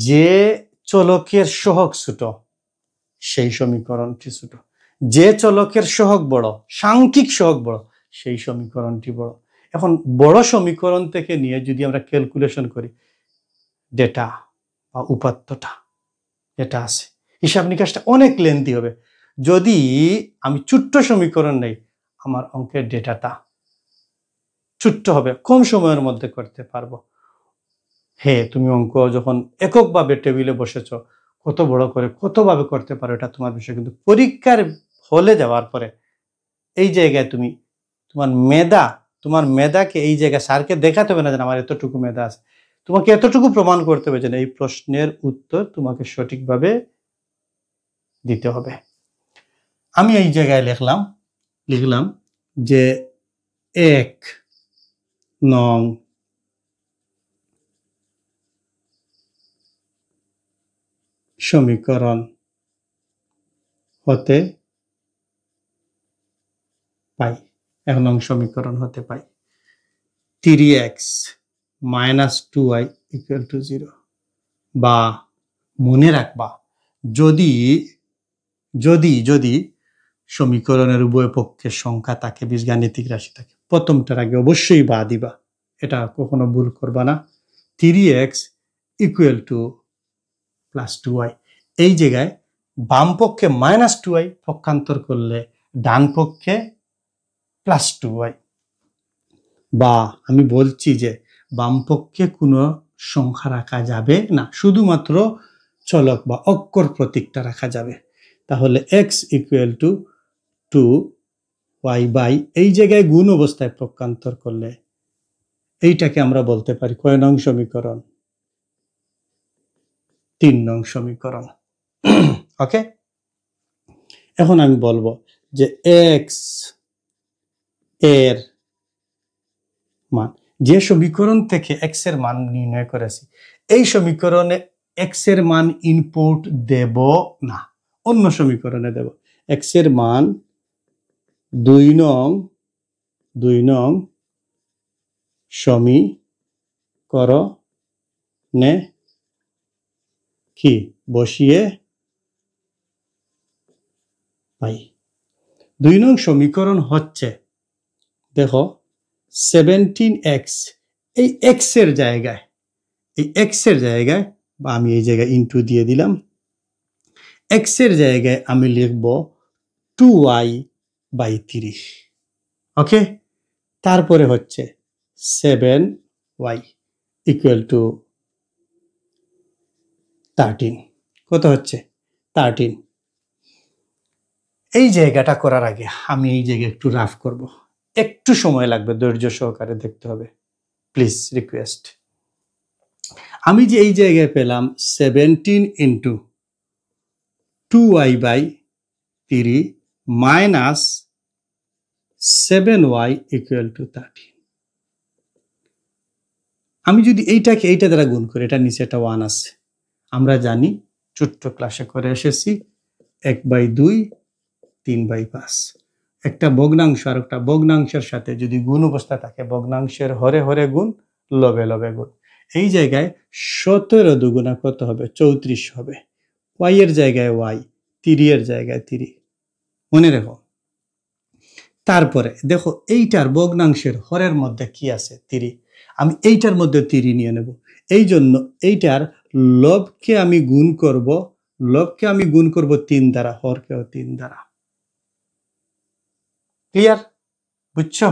যে চলকের সহগ ছোট সেই সমীকরণটি ছোট, যে চলকের সহগ বড়, সাংখ্যিক সহগ বড়, সেই সমীকরণটি বড়। এখন বড় সমীকরণ থেকে নিয়ে যদি আমরা ক্যালকুলেশন করি, ডেটা বা উপাত্তটা যেটা আছে, হিসাব নিকাশটা অনেক লেন্থি হবে। যদি আমি ছোট্ট সমীকরণ নেই, আমার অঙ্কের ডেটাটা ছোট্ট হবে, কম সময়ের মধ্যে করতে পারবো। তুমি অঙ্ক যখন এককভাবে টেবিলে বসেছ, কত বড় করে কতভাবে করতে পারো এটা তোমার বিষয়। কিন্তু পরীক্ষার হলে যাওয়ার পরে এই জায়গায় তুমি তোমার মেধাকে এই জায়গায় স্যারকে দেখাতে হবে না যে আমার এতটুকু মেধা আছে। তোমাকে এতটুকু প্রমাণ করতে হবে যে এই প্রশ্নের উত্তর তোমাকে সঠিকভাবে দিতে হবে। আমি এই জায়গায় লিখলাম যে 1 নং সমীকরণ হতে পাই, 1 নং সমীকরণ হতে পাই 3x - 2y = 0। বা মনে রাখবা, যদি সমীকরণের উভয় পক্ষের সংখ্যা থাকে, বীজগাণিতিক রাশি থাকে, প্রথমটার আগে অবশ্যই বা দিবা, এটা কখনো ভুল করবা না। 3x = +2y, এই জায়গায় বাম পক্ষে -2y পক্ষান্তর করলে ডান পক্ষে +2y। বা আমি বলছি যে বামপক্ষে কোনো সংখ্যা রাখা যাবে না, শুধুমাত্র চলক বা অক্ষর প্রতীকটা রাখা যাবে। তাহলে x equal to 2y by এই জায়গায় গুণ অবস্থায় পক্ষান্তর করলে এইটাকে আমরা বলতে পারি কয় নং সমীকরণ? 3 নং সমীকরণ। ওকে, এখন আমি বলবো যে এক্স এর মান, যে সমীকরণ থেকে এক্স এর মান নির্ণয় করেছি এই সমীকরণে এক্স এর মান ইনপুট দেব না, অন্য সমীকরণে দেব। এক্স এর মান 2 নং সমীকরণে কি বসিয়ে পাই। 2 নং সমীকরণ হচ্ছে, দেখো 17x, এই এক্স এর জায়গায়, এই এক্স এর জায়গায় বা আমি এই জায়গায় ইনটু দিয়ে দিলাম, এক্স এর জায়গায় আমি লিখব 2y বাই 3। ওকে, তারপরে হচ্ছে 7y ইকুয়াল টু 13। কত হচ্ছে? 13। এই জায়গাটা করার আগে আমি এই জায়গায় একটু রাফ করব, একটু সময় লাগবে, ধৈর্য সহকারে দেখতে হবে, প্লিজ রিকোয়েস্ট। আমি যে এই জায়গায় পেলাম 17 into 2y by 3 minus 7y equal to 13। আমি যদি এইটাকে এইটা দ্বারা গুণ করি, এটা নিচে একটা 1 আছে, আমরা জানি ছোট্ট ক্লাসে করে এসেছি 1/2 3/5। একটা ভগ্নাংশ আর একটা ভগ্নাংশের সাথে যদি গুণ অবস্থা থাকে, ভগ্নাংশের হরে হরে গুণ, লবে লবে গুণ। এই জায়গায় 17 দুগুণা কত হবে? 34 হবে। y এর জায়গায় y, 3 এর জায়গায় 3, মনে রেখো। তারপরে দেখো এইটার ভগ্নাংশের হরের মধ্যে কি আছে? 3। আমি এইটার মধ্যে 3 নিয়ে নেব, এই জন্য এইটার লবকে আমি গুণ করব, লবকে আমি গুণ করব 3 দ্বারা, হরকেও 3 দ্বারা। ক্লিয়ার? বুঝছো?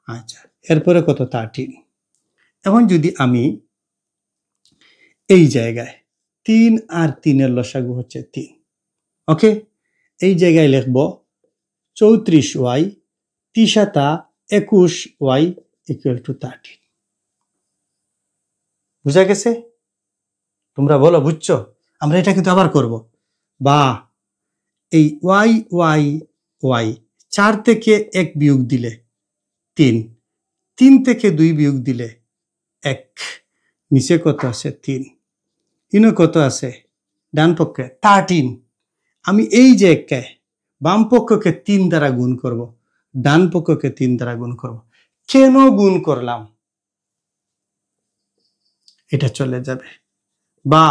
আচ্ছা, এরপরে কত? 13। এখন যদি আমি এই জায়গায় 3 আর 3 এর লসাগু হচ্ছে 3, ওকে, এই জায়গায় লিখব 34y 3 21y ইকুয়াল টু 13। বুঝা গেছে? তোমরা বলো বুঝছো? আমরা এটা কিন্তু আবার করব। বা এই y y y 4 থেকে 1 বিয়োগ দিলে 3, 3 থেকে 2 বিয়োগ দিলে 1, নিচে কত আছে? 3, ইনো কত আছে? ডান পক্ষে 13। আমি এই যে একে বাম পক্ষকে 3 দ্বারা গুণ করব, ডান পক্ষকে 3 দ্বারা গুণ করব। কেন গুণ করলাম? এটা চলে যাবে। বা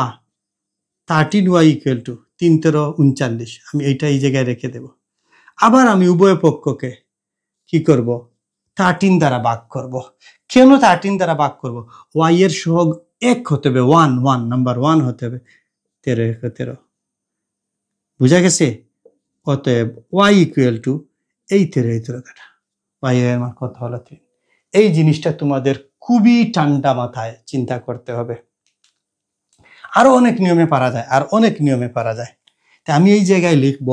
13y ইকুয়াল টু 3 13 39, আমি এইটা এই জায়গায় রেখে দেব। আবার আমি উভয় পক্ষকে কি করব? 13 দ্বারা ভাগ করব। কেন 13 দ্বারা ভাগ করব? y এর সহগ 1 হতে হবে, 1 নাম্বার 1 হতে হবে। 13 13, বুঝা গেছে? অতএব y ইকুয়াল টু এই 13 কাটা, y এর মান কত হলো? 3। এই জিনিসটা তোমাদের খুবই ঠান্ডা মাথায় চিন্তা করতে হবে। আরো অনেক নিয়মে পারা যায়, আর অনেক নিয়মে পারা যায়। তাই আমি এই জায়গায় লিখব,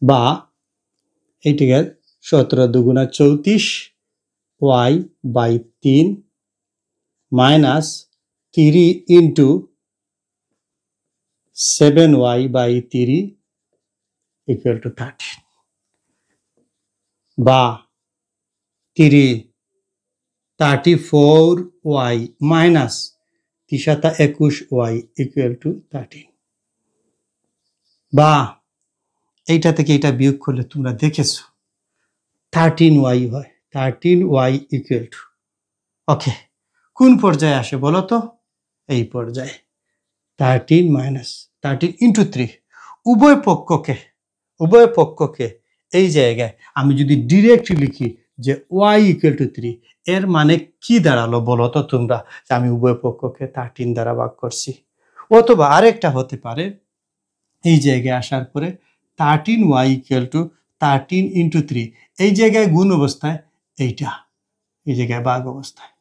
বা এইটিকে 17 দুগুণা 34 y by 3 minus 3 into 7y by 3 equal to 13। বা 34y minus 3 21y equal to 13। বা এইটা থেকে এটা বিয়োগ করলে তোমরা দেখেছো 13y হয়, 13y ইকুয়াল টু, ওকে, কোন পর্যায়ে আসে বলো তো? এই পর্যায়ে 13 মাইনাস 13 ইন্টু 3। উভয় পক্ষকে এই জায়গায় আমি যদি ডিরেক্ট লিখি যে y ইকুয়াল টু 3, এর মানে কি দাঁড়ালো বলো তো তোমরা? যে আমি উভয় পক্ষকে 13 দ্বারা ভাগ করছি। অথবা আরেকটা হতে পারে, এই জায়গায় আসার পরে 13y ইকুয়াল টু 13 ইন্টু 3, এই জায়গায় গুণ অবস্থায় এইটা এই জায়গায় বাঘ অবস্থায়,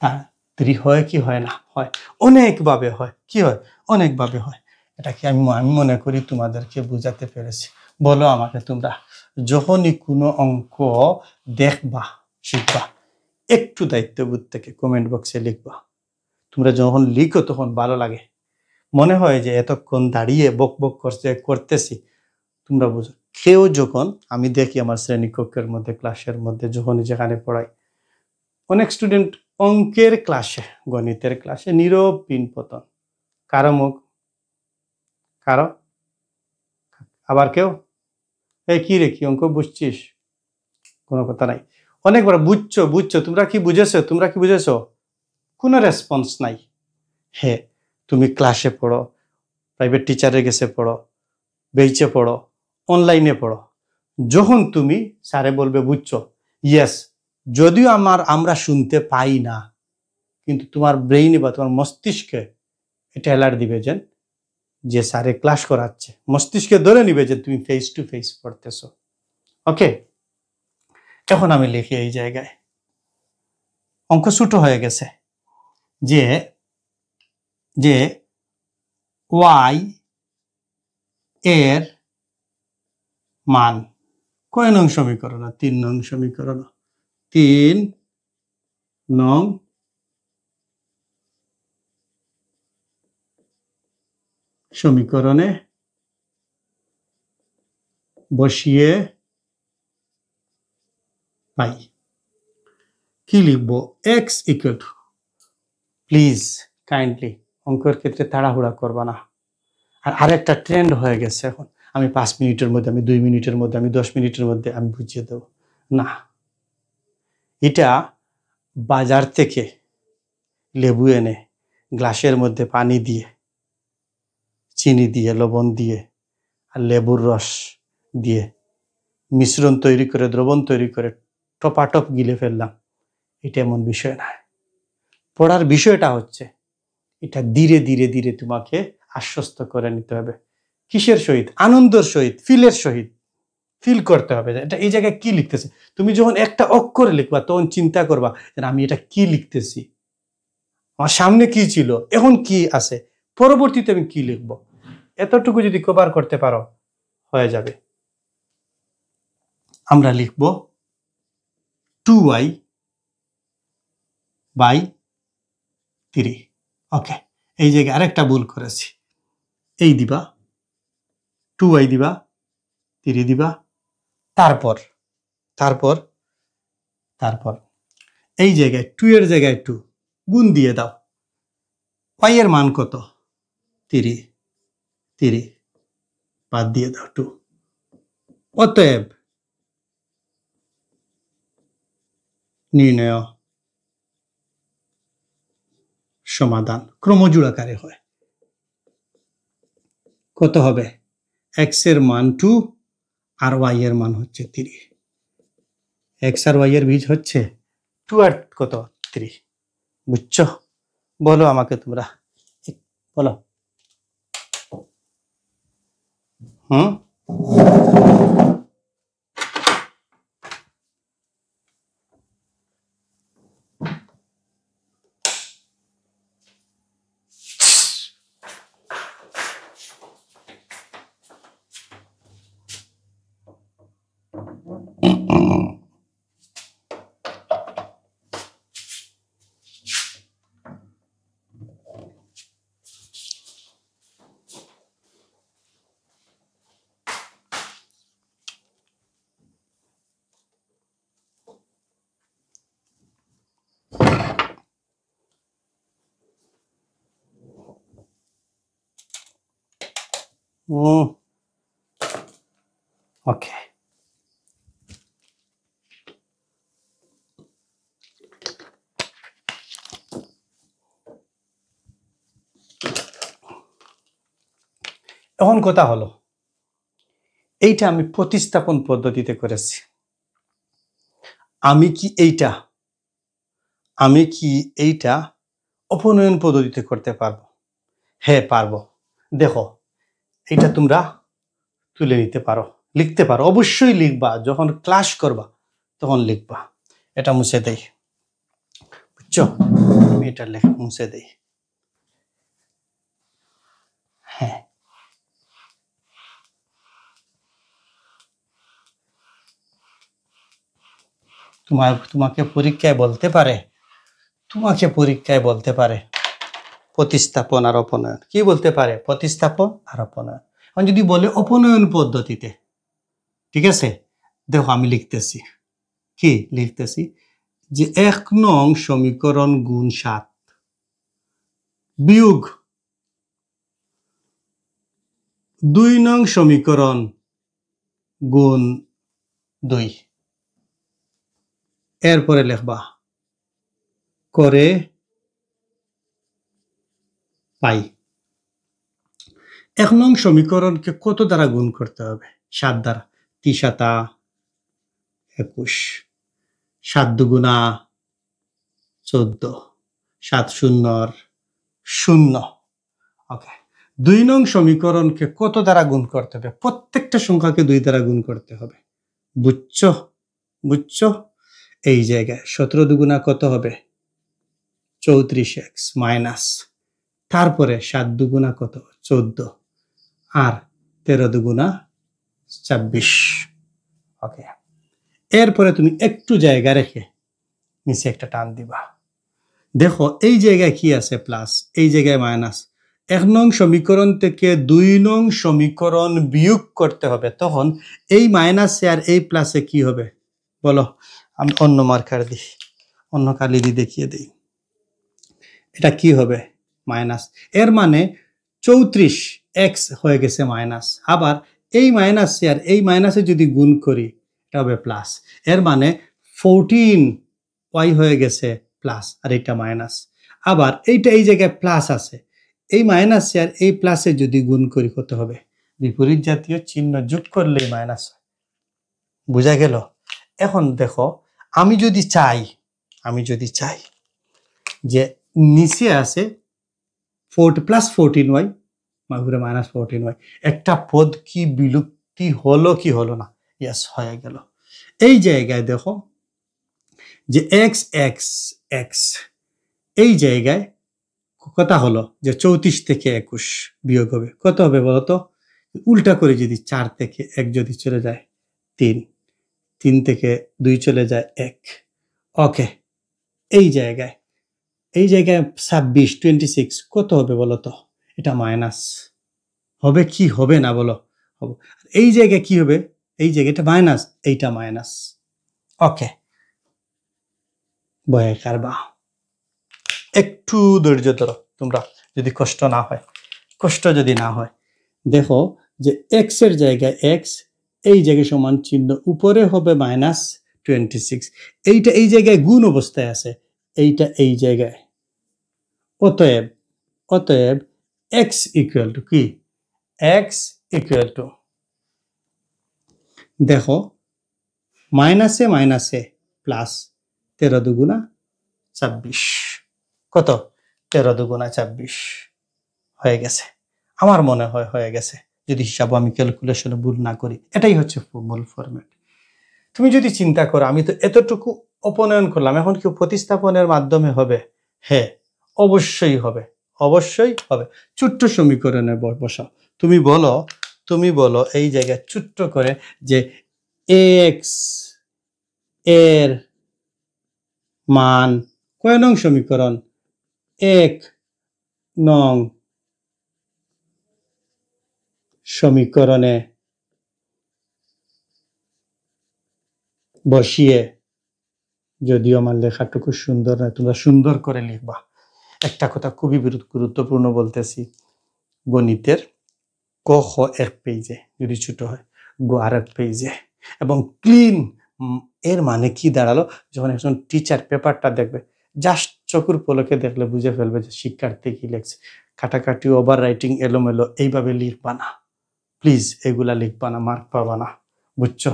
তাড়াতাড়ি হয় কি হয় না? হয়, অনেকভাবে হয়। কি হয়? অনেকভাবে হয়। এটাকে আমি মনে করি তোমাদেরকে বুঝাতে পেরেছি। বলো আমাকে তোমরা, যখনই কোনো অঙ্ক দেখবা, শিখবা, একটু দায়িত্ববোধ থেকে কমেন্ট বক্সে লিখবা। তোমরা যখন লিখো তখন ভালো লাগে, মনে হয় যে এতক্ষণ দাঁড়িয়ে বক বক করতেছি। তোমরা বুঝো, কেউ যখন, আমি দেখি আমার শ্রেণীকক্ষের মধ্যে, ক্লাসের মধ্যে, যখন যেখানে পড়াই, অনেক স্টুডেন্ট অঙ্কের ক্লাসে, গণিতের ক্লাসে নীরব পিনপতন, কারো মুখ, কারো, আবার কেউ এই কি রে, কি অঙ্ক বুঝছিস? কোনো কথা নাই। অনেকবার বুঝছো বুঝছো, তোমরা কি বুঝেছো, তোমরা কি বুঝেছো? কোনো রেসপন্স নাই। হ্যাঁ, তুমি ক্লাসে পড়ো, প্রাইভেট টিচারের কাছে পড়ো, বেইচে পড়ো, অনলাইনে পড়ো, যখন তুমি স্যারে বলবে বুঝছো, ইয়েস, যদিও আমরা শুনতে পাই না, কিন্তু তোমার ব্রেইনে বা তোমার মস্তিষ্কে এটা অ্যালার্ট দিবে যে স্যারে ক্লাস করাচ্ছে, মস্তিষ্কে ধরে নিবে যে তুমি ফেস টু ফেস পড়তেছো। ওকে, এখন আমি লিখি এই জায়গায়, অঙ্ক ছোট হয়ে গেছে, যে যে ওয়াই এর মান কয় নং সমীকরণ? 3 নং সমীকরণ। 3 নং সমীকরণে বসিয়ে পাই। কি লিখবো? x equal to, please kindly অঙ্কের ক্ষেত্রে তাড়াহুড়া করবা না। আর আরেকটা ট্রেন্ড হয়ে গেছে এখন, আমি 5 মিনিটের মধ্যে, আমি 2 মিনিটের মধ্যে, আমি 10 মিনিটের মধ্যে আমি বুঝিয়ে দেব না। এটা বাজার থেকে লেবু এনে গ্লাসের মধ্যে পানি দিয়ে, চিনি দিয়ে, লবণ দিয়ে আর লেবুর রস দিয়ে মিশ্রণ তৈরি করে, দ্রবণ তৈরি করে টপাটপ গিলে ফেললাম, এটা এমন বিষয় না। পড়ার বিষয়টা হচ্ছে, এটা ধীরে ধীরে ধীরে তোমাকে আশ্বস্ত করে নিতে হবে। কিসের সহিত? আনন্দের সহিত, ফিলের সহিত ফিল করতে হবে এটা এই জায়গায় কি লিখতেছে। তুমি যখন একটা অক্ষরে লিখবা তখন চিন্তা করবা যে আমি এটা কি লিখতেছি, আমার সামনে কি ছিল, এখন কি আছে, পরবর্তীতে আমি কি লিখব। এতটুকু যদি কভার করতে পারো হয়ে যাবে। আমরা লিখব 2y বাই 3। ওকে, এই জায়গায় আরেকটা ভুল করেছি, এই দিবা 2y দিবা, 3 দিবা, তারপর তারপর তারপর এই জায়গায় 2 এর জায়গায় 2 গুণ দিয়ে দাও। y এর মান কত? 3, 3 বাদ দিয়ে দাও 2। অতএব নির্ণয় সমাধান ক্রমজোড়াকারে হয়। কত হবে? x এর মান 2 আর y এর মান হচ্ছে 3। x আর y এর বীজ হচ্ছে 2 আর কত? 3। বুঝছো? বলো আমাকে তোমরা, বলো। হুম, ওকে, এখন কথা হলো, এইটা আমি প্রতিস্থাপন পদ্ধতিতে করেছি। আমি কি এইটা অপনয়ন পদ্ধতিতে করতে পারবো? হ্যাঁ পারবো। দেখো, এটা তোমরা তুলে নিতে পারো, লিখতে পারো, অবশ্যই লিখবা, যখন ক্লাস করবা তখন লিখবা। এটা মুছে দেই, বুঝছো? আমি এটা মুছে দেই। হ্যাঁ, তোমাকে পরীক্ষায় বলতে পারে, প্রতিস্থাপন আর অপনয়ন। কি বলতে পারে? প্রতিস্থাপন আর অপনয়ন। এখন যদি বলে অপনয়ন পদ্ধতিতে, ঠিক আছে, দেখো আমি লিখতেছি, কি লিখতেছি, যে 1 নং সমীকরণ গুণ 7 বিয়োগ 2 নং সমীকরণ গুণ 2, এরপরে লিখবা করে পাই। 1 নং সমীকরণকে কত দ্বারা গুণ করতে হবে? 7 দ্বারা। 3 7 21, 7 দুগুণা 14, 7 0 0। ওকে, 2 নং সমীকরণকে কত দ্বারা গুণ করতে হবে? প্রত্যেকটা সংখ্যাকে 2 দ্বারা গুণ করতে হবে, বুঝছো? এই জায়গায় 17 দুগুণা কত হবে? 34x মাইনাস, তারপরে 7 দুগুণা কত? 14, আর 13 দুগুণা 26। ওকে, এরপরে তুমি একটু জায়গা রেখে নিচে একটা টান দিবা। দেখো এই জায়গায় কি আছে? প্লাস, এই জায়গায় মাইনাস। 1 নং সমীকরণ থেকে 2 নং সমীকরণ বিয়োগ করতে হবে, তখন এই মাইনাসে আর এই প্লাসে কি হবে বলো? আমি অন্য মার্কার দিই, অন্য কালি দিয়ে দেখিয়ে দিই। এটা কি হবে? মাইনাস। এর মানে 34x হয়ে গেছে মাইনাস। আবার এই মাইনাসে আর এই মাইনাসে যদি গুণ করি, এটা হবে প্লাস। এর মানে 14y হয়ে গেছে প্লাস, আর এটা মাইনাস। আবার এইটা এই জায়গায় প্লাস আছে, এই মাইনাসে আর এই প্লাসে যদি গুণ করি কত হবে? বিপরীত জাতীয় চিহ্ন যোগ করলেই মাইনাস হয়। বুঝা গেল? এখন দেখো, আমি যদি চাই যে নিচে আছে প্লাস 14y মাগুরে মাইনাস 14y, একটা পদ কি বিলুপ্তি হলো কি হলো না? ইয়েস, হয়ে গেল। এই জায়গায় দেখো যে x এই জায়গায় কথা হলো যে 34 থেকে 21 বিয়োগ হবে, কত হবে বলতো? উল্টা করে যদি 4 থেকে 1 যদি চলে যায় 3, 3 থেকে 2 চলে যায় 1। ওকে, এই জায়গায় 26 কত হবে বলতো? এটা মাইনাস হবে কি হবে না বলো? হবে। এই জায়গায় কি হবে? এই জায়গাটা মাইনাস, এইটা মাইনাস। ওকে, বয়ে কারবা, একটু ধৈর্য ধরো তোমরা, যদি কষ্ট যদি না হয়। দেখো যে x এর জায়গায় x, এই জায়গায় সমান চিহ্ন, উপরে হবে মাইনাস 26, এইটা এই জায়গায় গুণ অবস্থায় আছে, এইটা এই জায়গায়। অতএব x ইকুয়াল টু কি? x ইকুয়াল টু, দেখো মাইনাসে প্লাস 13 দুগুণা 26, কত? 13 দুগুণা 26 হয়ে গেছে, আমার মনে হয় হয়ে গেছে, যদি হিসাব আমি ক্যালকুলেশনে ভুল না করি। এটাই হচ্ছে মূল ফরম্যাট। তুমি যদি চিন্তা করো, আমি তো এতটুকু অপনয়ন করলাম, এখন কি প্রতিস্থাপনের মাধ্যমে হবে? হ্যাঁ, অবশ্যই হবে। ছোট্ট সমীকরণে বসাও। তুমি বলো এই জায়গায় ছোট্ট করে যে x এর মান কয় নং সমীকরণ? 1 নং সমীকরণে বসিয়ে, যদিও আমার লেখাটুকু সুন্দর নয়, তোমরা সুন্দর করে লিখবা। একটা কথা খুবই গুরুত্বপূর্ণ বলতেছি, গণিতের ক খ এক পেজে যদি ছোট হয়, গ আর এক পেজে, এবং ক্লিন। এর মানে কি দাঁড়ালো? যখন একজন টিচার পেপারটা দেখবে, জাস্ট চকুর পলকে দেখলে বুঝে ফেলবে যে শিক্ষার্থী কি লিখছে। কাটাকাটি, ওভার রাইটিং, এলোমেলো এইভাবে লিখবা না প্লিজ, এগুলা লিখবা না, মার্ক পাবা না, বুঝছো?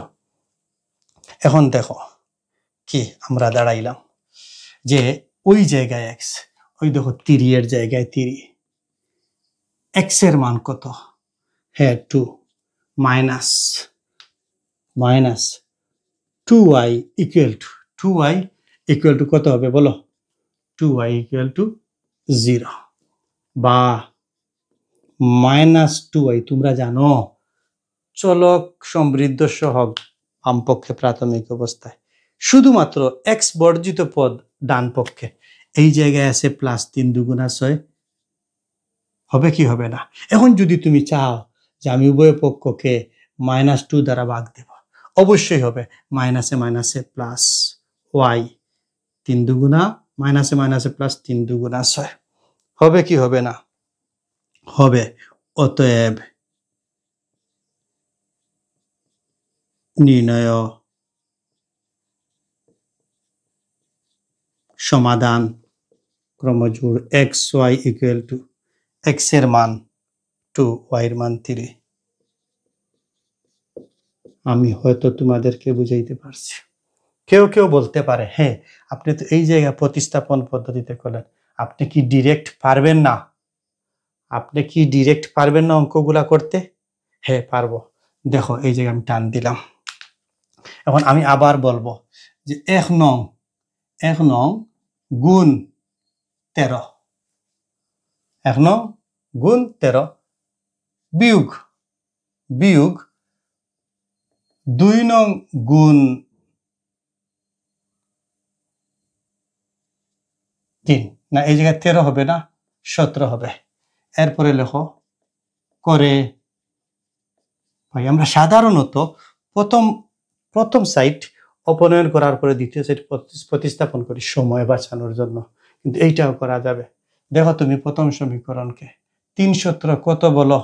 এখন দেখো কি আমরা দাঁড়াইলাম যে ওই জায়গায় x, ওই দেখো 3 এর জায়গায় 3, x এর মান কত? হ্যাঁ 2, minus 2y equal to 2y equal to কত হবে বলো? 2y ইকুয়াল টু 0 বা -2y। তোমরা জানো চলক সমৃদ্ধ সহগ বামপক্ষে প্রাথমিক অবস্থায় শুধুমাত্র x বর্জিত পদ ডান পক্ষে। এই জায়গায় আছে +3 × 6 হবে কি হবে না? এখন যদি তুমি চাও যে আমি উভয় পক্ষকে -2 দ্বারা ভাগ দেব, অবশ্যই হবে মাইনাসে মাইনাসে প্লাস y, 3 দুগুণা মাইনাসে মাইনাসে প্লাস 3 দুগুণা 6 হবে কি হবে না? হবে। অতএব নির্ণয় সমাধান ক্রমজোড় xy ইকুয়াল টু x এর মান 2, y এর মান 3। আমি হয়তো তোমাদেরকে বুঝাইতে পারছি। কেউ কেউ বলতে পারে, হ্যাঁ আপনি তো এই জায়গায় প্রতিস্থাপন পদ্ধতিতে করলেন, আপনি কি ডিরেক্ট পারবেন না? আপনি কি ডিরেক্ট পারবেন না অঙ্কগুলা করতে? হ্যাঁ পারবো। দেখো এই জায়গায় আমি টান দিলাম। এখন আমি আবার বলবো যে 1 নং গুণ 13, 1 নং গুণ 13 বিয়োগ 2 নং গুণ 3। না, এই জায়গায় 13 হবে না, 17 হবে। এরপরে লেখো করে ভাই আমরা সাধারণত প্রথম সাইট অপনয়ন করার পরে দ্বিতীয় সাইট প্রতিস্থাপন করি সময় বাঁচানোর জন্য, কিন্তু এইটাও করা যাবে। দেখো তুমি প্রথম সমীকরণকে 3 17 কত বলো?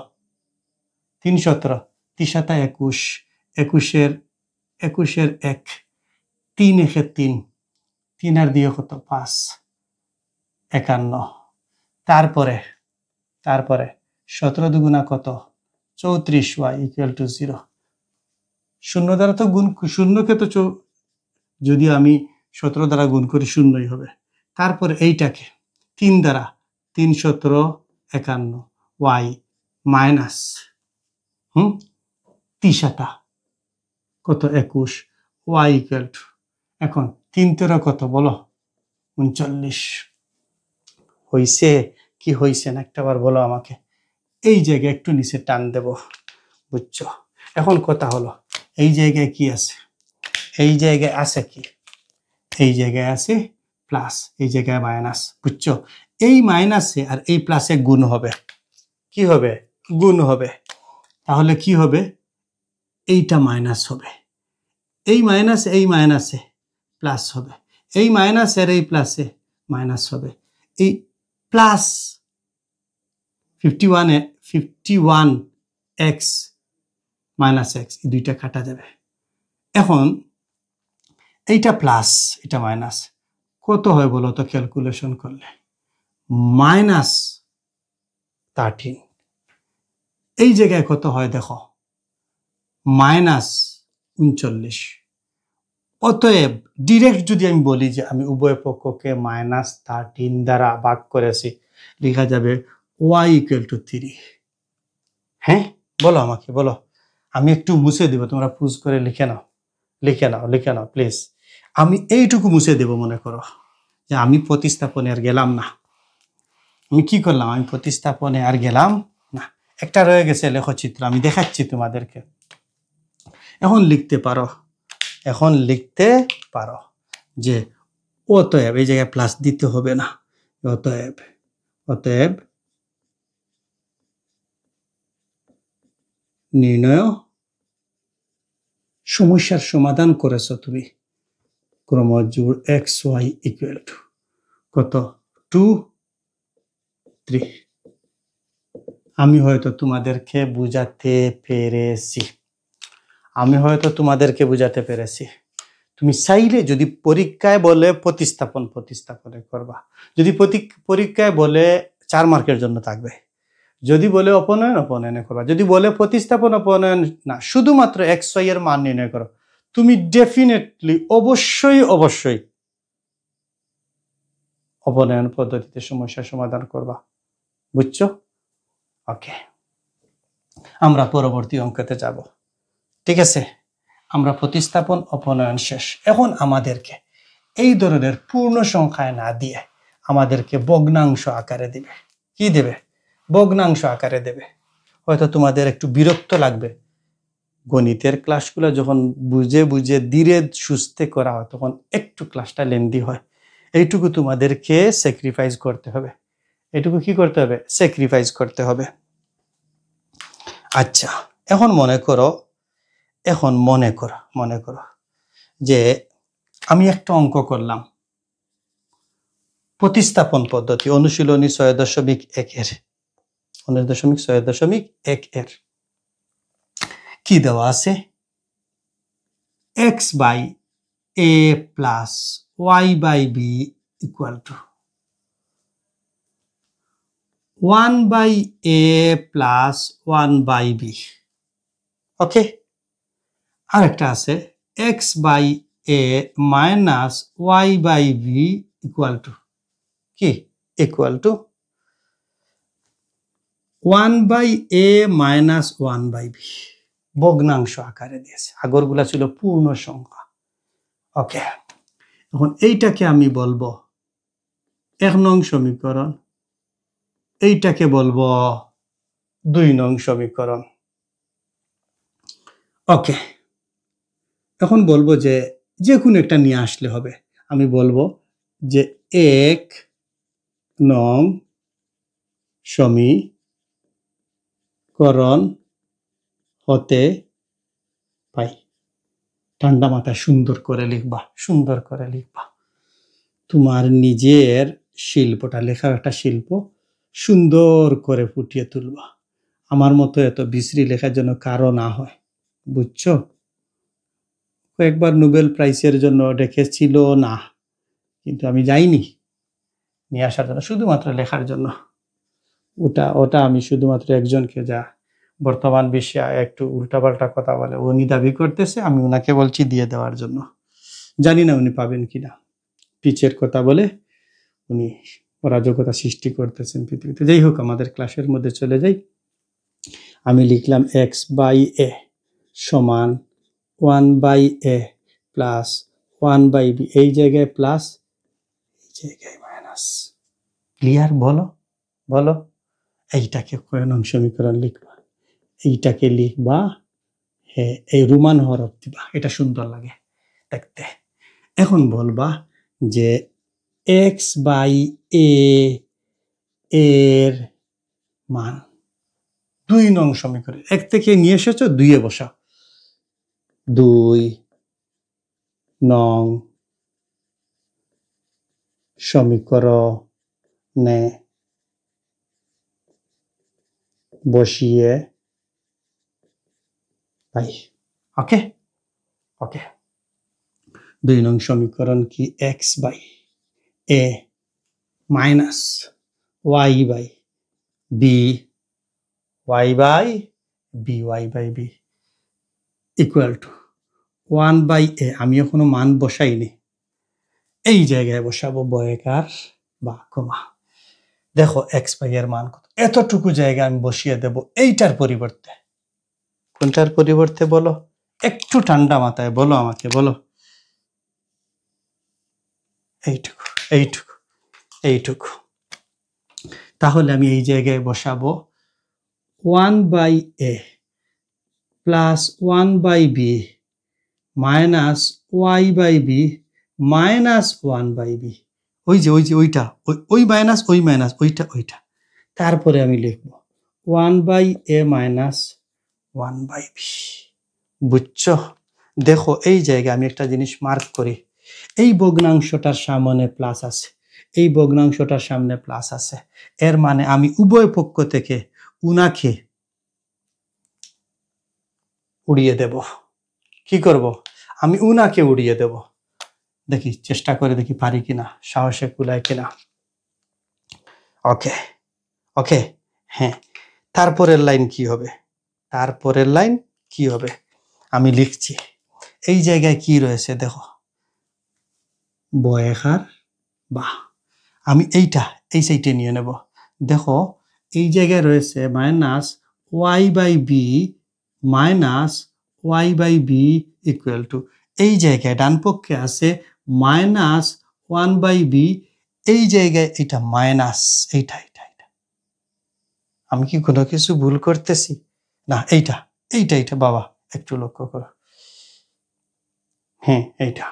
3 17 3 7 21, 21 এর 1, 3 1 3, 3 আর 2 কত 5, 51। তারপরে 17 দুগুণা কত? 34, y ইকুয়াল টু 0। শূন্য দ্বারা তো গুণ, শূন্যকে তো যদি আমি 17 দ্বারা গুণ করি শূন্যই হবে। তারপরে এইটাকে 3 দ্বারা 3 17 51, y মাইনাস 3 কত 21, y ইকুয়াল টু, এখন 3 13 কত বলো? 39। হইছে কি হইছে না একটাবার বলো আমাকে। এই জায়গায় একটু নিচে টান দেব, বুঝছো? এখন কথা হলো এই জায়গায় কি আছে? এই জায়গায় আছে কি? এই জায়গায় আছে প্লাস, এই জায়গায় মাইনাস, বুঝছো? এই মাইনাসে আর এই প্লাসে গুণ হবে। কি হবে? গুণ হবে। তাহলে কি হবে? এইটা মাইনাস হবে, এই মাইনাসে প্লাস হবে, এই মাইনাস আর এই প্লাসে মাইনাস হবে। এই প্লাস 51x মাইনাস x, এই দুইটা কাটা যাবে। এখন এইটা প্লাস এটা মাইনাস কত হয় বলো তো ক্যালকুলেশন করলে? -13। এই জায়গায় কত হয় দেখো? -39। অতএব ডিরেক্ট যদি আমি বলি যে আমি উভয় পক্ষকে -13 দ্বারা ভাগ করেছি, লেখা যাবে y ইকুয়াল টু 3। হ্যাঁ বলো আমাকে, বলো। আমি একটু মুছে দেব, তোমরা পুজ করে লিখে নাও প্লিজ। আমি এইটুকু মুছে দেব, মনে করো যে আমি প্রতিস্থাপনে আর গেলাম না। আমি কি করলাম? আমি প্রতিস্থাপনে আর গেলাম না। একটা রয়ে গেছে লেখচিত্র, আমি দেখাচ্ছি তোমাদেরকে। এখন লিখতে পারো যে অতএব, এই জায়গায় প্লাস দিতে হবে না, অতএব নির্ণয় সমস্যার সমাধান করেছো তুমি ক্রমজোড় xy ইকুয়াল টু কত? 2 3। আমি হয়তো তোমাদেরকে বুঝাতে পেরেছি। তুমি চাইলে যদি পরীক্ষায় বলে প্রতিস্থাপনে করবা, যদি পরীক্ষায় বলে 4 মার্কের জন্য থাকবে, যদি বলে অপনয়নে করবা, যদি বলে প্রতিস্থাপন অপনয়ন না, শুধুমাত্র xy এর মান নির্ণয় করো, তুমি ডেফিনেটলি অবশ্যই অপনয়ন পদ্ধতিতে সমস্যার সমাধান করবা, বুঝছো? ওকে, আমরা পরবর্তী অঙ্কতে যাব। ঠিক আছে, আমরা প্রতিস্থাপন অপনয়ন শেষ। এখন আমাদেরকে এই ধরনের পূর্ণ সংখ্যায় না দিয়ে আমাদেরকে ভগ্নাংশ আকারে দিবে। কি দেবে? ভগ্নাংশ আকারে দেবে। হয়তো তোমাদের একটু বিরক্ত লাগবে, গণিতের ক্লাসগুলো যখন বুঝে বুঝে ধীরে সুস্থে করা হয় তখন একটু ক্লাসটা লেন্দি হয়। এইটুকু তোমাদেরকে স্যাক্রিফাইস করতে হবে। এটুকু কি করতে হবে? স্যাক্রিফাইস করতে হবে। আচ্ছা, এখন মনে করো যে আমি একটা অঙ্ক করলাম, প্রতিস্থাপন পদ্ধতি অনুশীলনী 6.1 এর কি দেওয়া আছে? x by a plus y by b equal to 1 by a plus 1 by b। Okay, আর একটা আছে x by a minus y by b equal to কি? Equal to 1 by a minus 1 by b। ভগ্নাংশ আকারে দিয়েছে, আগরগুলা ছিল পূর্ণ সংখ্যা। ওকে, এখন এইটাকে আমি বলবো 1 নং সমীকরণ, এইটাকে বলবো 2 নং সমীকরণ। ওকে, এখন বলবো যে কোনো একটা নিয়ে আসলে হবে। আমি বলবো যে 1 নং সমীকরণ হতে পাই। ঠান্ডা মাথায় সুন্দর করে লিখবা। তোমার নিজের শিল্পটা, লেখার একটা শিল্প সুন্দর করে ফুটিয়ে তুলবা। আমার মতো এত বিশ্রী লেখার জন্য কারো না হয়, বুঝছো? কয়েকবার নোবেল প্রাইজের জন্য ডেকেছিল না, কিন্তু আমি যাইনি নিয়ে আসার জন্য, শুধুমাত্র লেখার জন্য। ওটা আমি শুধুমাত্র একজনকে, যা বর্তমান বিশ্বে একটু উল্টাপাল্টা কথা বলে, উনি দাবি করতেছে, আমি ওনাকে বলছি দিয়ে দেওয়ার জন্য। জানি না উনি পাবেন কিনা। পিচের কথা বলে উনি অরাজকতা সৃষ্টি করতেছেন পৃথিবীতে। যাই হোক, আমাদের ক্লাসের মধ্যে চলে যাই। আমি লিখলাম x বাই a সমান 1 by a plus 1 by b। এই জায়গায় প্লাস, এই জায়গায় মাইনাস। ক্লিয়ার? বলো এইটাকে কয় নং সমীকরণ লিখবা? এইটাকে লিখবা এই রোমান হরফ দিবা, এটা সুন্দর লাগে দেখতে। এখন বলবা যে x বাই a এর মান 2 নং সমীকরণ। 1 থেকে নিয়ে এসেছো, 2 এ বসাও। 2 নং সমীকরণে বসিয়ে পাই। ওকে, 2 নং সমীকরণ কি? x by a minus y by b equal to 1 by a। আমি এখনো মান বসাইনি, এই জায়গায় বসাবো বয়কার বা কমা। দেখো x বাই এর মান কত, এতটুকু জায়গা আমি বসিয়ে দেব এইটার পরিবর্তে। কোনটার পরিবর্তে বলো? একটু ঠান্ডা মাথায় বলো আমাকে, বলো। এইটুকু। তাহলে আমি এই জায়গায় বসাবো 1 by a plus 1 by b minus y by b minus 1 by b। ওইটা, ওই মাইনাস ওইটা। তারপরে আমি লিখবো 1 by a minus 1 by b। বুঝছো? দেখো এই জায়গায় আমি একটা জিনিস মার্ক করি, এই ভগ্নাংশটার সামনে প্লাস আছে, এই ভগ্নাংশটার সামনে প্লাস আছে। এর মানে আমি উভয় পক্ষ থেকে উনাকে উড়িয়ে দেব। কি করব? আমি উনাকে উড়িয়ে দেব। দেখি, চেষ্টা করে দেখি পারি কিনা, সাহসে কুলায় কিনা। ওকে, হ্যাঁ। তারপরের লাইন কি হবে? আমি লিখছি। এই জায়গায় কি রয়েছে দেখো, বয়কার বা। আমি এই সাইডে নিয়ে নেব। দেখো এই জায়গায় রয়েছে minus y by b minus y by b equal to, এই জায়গায় ডান পক্ষে আছে মাইনাস 1/b, এই জায়গায় এটা মাইনাস, এইটা এটা এটা আমি কি কোনো কিছু ভুল করতেছি? না, এইটা এইটা এটা বাবা একটু লক্ষ্য করো, হ্যাঁ এইটা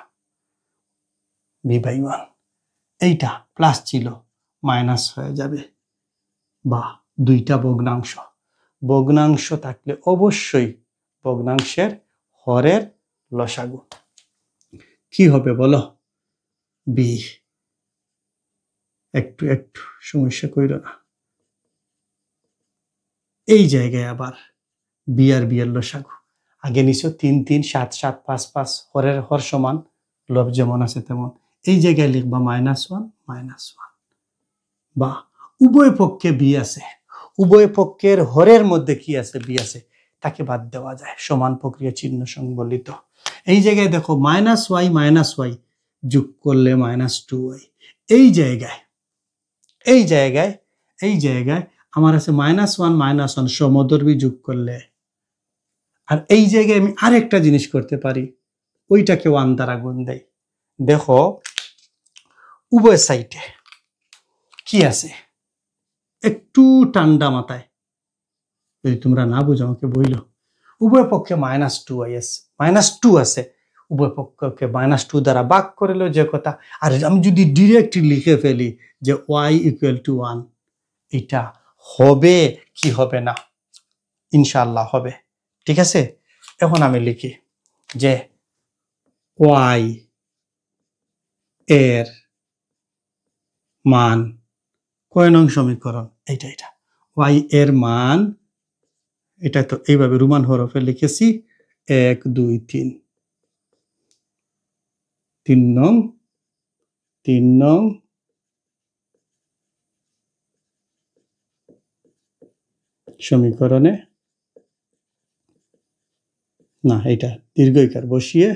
b/1, এইটা প্লাস ছিল মাইনাস হয়ে যাবে, বা দুইটা ভগ্নাংশ, ভগ্নাংশ থাকলে অবশ্যই ভগ্নাংশের হরের লসাগু কি হবে বলো? b। একটু একটু সমস্যা কইর না, এই জায়গায় আবার বি আর বি এর লসাগু, আগে নিছো 3 3 7 7 5 5, হরের হর সমান, লব যেমন আছে তেমন, এই জায়গায় লিখবা -1 বা উভয় পক্ষে বি আছে, উভয় পক্ষের হরের মধ্যে কি আছে? বি আছে, তাকে বাদ দেওয়া যায়, সমান প্রক্রিয়া চিহ্ন সংবলিত। এই জায়গায় দেখো -y যোগ করলে -2y, এই জায়গায় এই জায়গায় এই জায়গায় আমার আছে -1 সমদর্বী যোগ করলে, আর এই জায়গায় আমি আরেকটা জিনিস করতে পারি, ওইটাকে 1 দ্বারা গুণ দেই। দেখো উভয় সাইডে কি আছে, একটু ঠান্ডা মাথায়, যদি তোমরা না বুঝো আমাকে বইলো, উভয় পক্ষে -2y আছে, -2 আছে, উভয় পক্ষকে -2 দ্বারা ভাগ করলেও যে কথা। আর আমি যদি ডিরেক্টলি লিখে ফেলি যে y = 1, এটা হবে কি হবে না? ইনশাআল্লাহ হবে, ঠিক আছে। এখন আমি লিখি যে y এর মান, কয় নং সমীকরণ? এইটা এটা y এর মান, এটা তো এইভাবে রোমান হরফে লিখেছি 1 2 3, 3 নং সমীকরণে, না এটা দীর্ঘইকার বসিয়ে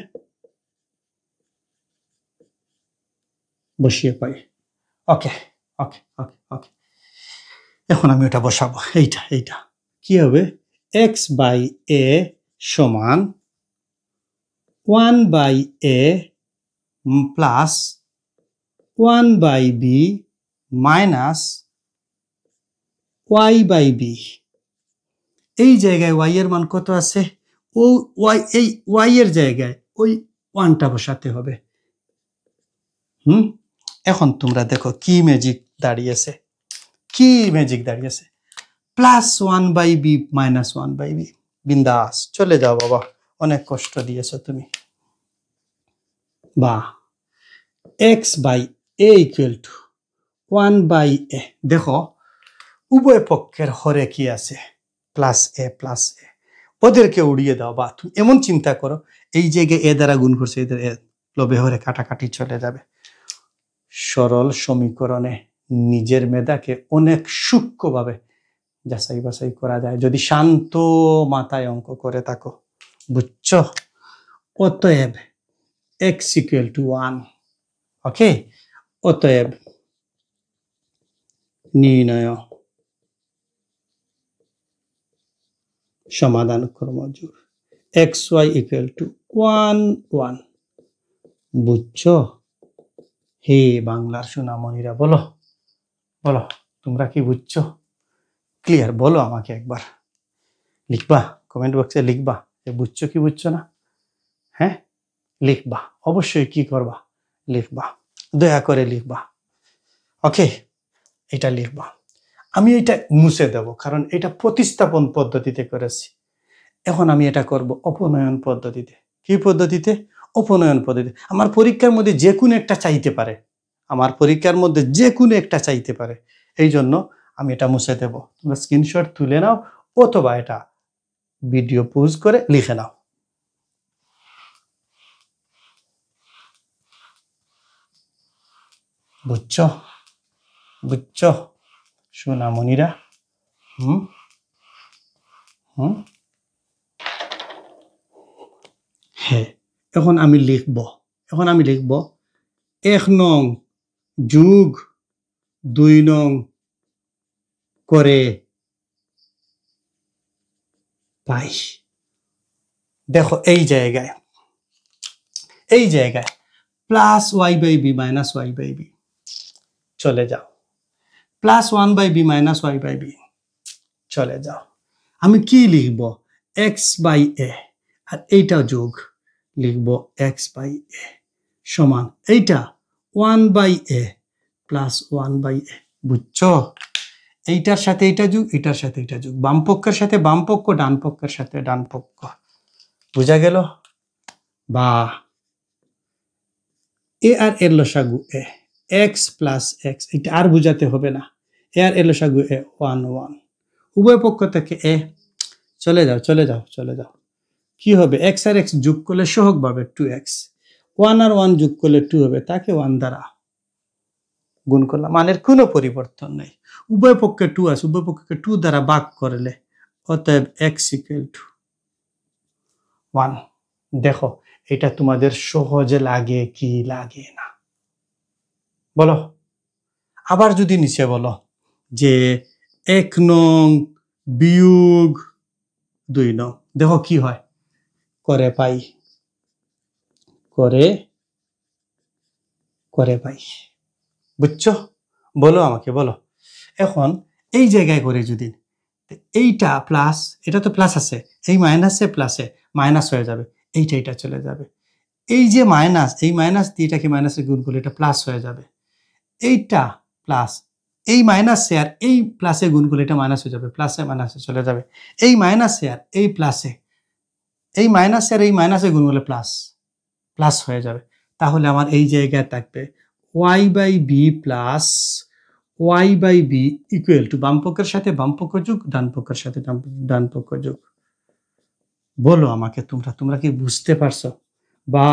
পাই। ওকে ওকে ওকে ওকে, এখন আমি ওটা বসাবো, এইটা কি হবে? x/a সমান 1/a plus 1/b minus y/b। এই জায়গায় y এর মান কত আছে? ও এই y এর জায়গায় ওই 1টা বসাতে হবে। এখন তোমরা দেখো কি ম্যাজিক দাঁড়িয়েছে, +1/b -1/b। বিন্দাস চলে যাও বাবা, অনেক কষ্ট দিয়েছো তুমি। বা x/a = 1/a, দেখো উভয় পক্ষের হরে কি আছে? +a, ওদেরকে উড়িয়ে দাও, বা তুমি এমন চিন্তা করো এই জায়গায় এ দ্বারা গুণ করছে, এদের লবে হরে কাটাকাটি চলে যাবে। সরল সমীকরণে নিজের মেধাকে অনেক সূক্ষ্মভাবে যাচাই বাছাই করা যায় যদি শান্ত মাথায় অঙ্ক করে থাকো, বুঝছো? অতএব x = 1, ওকে। অতএব নির্ণয় সমাধান ক্রমজোর xy = 1 1, বুঝছো? হে বাংলার সোনামণিরা, বলো বলো তোমরা কি বুঝছো? ক্লিয়ার বলো আমাকে একবার, লিখবা কমেন্ট বক্সে, লিখবা যে বুঝছো কি বুঝছো না। হ্যাঁ লিখবা, অবশ্যই কি করবা? লিখবা, দয়া করে লিখবা, ওকে। এটা লিখবা, আমি এটা মুছে দেব, কারণ এটা প্রতিস্থাপন পদ্ধতিতে করেছি। এখন আমি এটা করব অপনয়ন পদ্ধতিতে। কি পদ্ধতিতে? অপনয়ন পদ্ধতি। আমার পরীক্ষার মধ্যে যে কোনো একটা চাইতে পারে, এই জন্য আমি এটা মুছে দেব। তোমরা স্ক্রিনশট তুলে নাও অথবা এটা ভিডিও পজ করে লিখে নাও। বুঝছো বুঝছো সোনামণিরা? হ্যাঁ, এখন আমি লিখব 1 নং যোগ 2 নং করে পাই। দেখো এই জায়গায় plus Y by B minus Y by B, চলে যাও। Plus 1 by B minus Y by B, চলে যাও। আমি কি লিখব? এক্স বাই এ, আর এইটা যোগ লিখব এক্স বাই এ সমান এইটা 1 বাই এ প্লাস 1 বাই এ। বুঝছো? এইটার সাথে এইটা যোগ, এটার সাথে এটা যোগ, বাম পক্ষের সাথে বাম পক্ষ, ডান পক্ষের সাথে ডান পক্ষ। বুঝা গেল? বা এ আর এর লসাগু এ, এক্স প্লাস এক্স, এটা আর বুঝাতে হবে না। এ আর এর লসাগু এ 1 1, উভয় পক্ষ থেকে এ, চলে যাও চলে যাও চলে যাও। কি হবে? এক্স আর এক্স যোগ করলে সহগ পাবে 2x, 1 আর 1 যোগ করলে 2 হবে, তাকে 1 দ্বারা গুণ করলাম, মানের কোনো পরিবর্তন নেই। উভয় পক্ষে 2 আছে, উভয় পক্ষকে 2 দ্বারা ভাগ করলে অতএব x ইকুয়াল টু 1। দেখো এটা তোমাদের সহজে লাগে কি লাগে না বলো? আবার যদি নিচে বলো যে 1 নং বিয়োগ 2 নং, দেখো কি হয়? করে পাই, করে করে পাই। বুঝছো? বলো আমাকে, বলো। এখন এই জায়গায় করে যদি এইটা প্লাস, এটা তো প্লাস আছে, এই মাইনাসে প্লাসে মাইনাস হয়ে যাবে, এইটা এটা চলে যাবে। এই যে মাইনাস, এই মাইনাস দিয়ে এটাকে মাইনাসে গুণ করলে এটা প্লাস হয়ে যাবে। এইটা প্লাস, এই মাইনাসে আর এই প্লাসে গুণ করলে এটা মাইনাস হয়ে যাবে, প্লাসে মাইনাসে চলে যাবে। এই মাইনাসে আর এই প্লাসে, এই মাইনাসে আর এই মাইনাসে গুণ করলে প্লাস প্লাস হয়ে যাবে। তাহলে আমার এই জায়গায় থাকবে Y by B plus Y by B equal to বাম পক্ষের সাথে বাম পক্ষ যোগ, ডান পক্ষের সাথে ডান পক্ষ যোগ। বলো আমাকে তোমরা, তোমরা কি বুঝতে পারছো? বা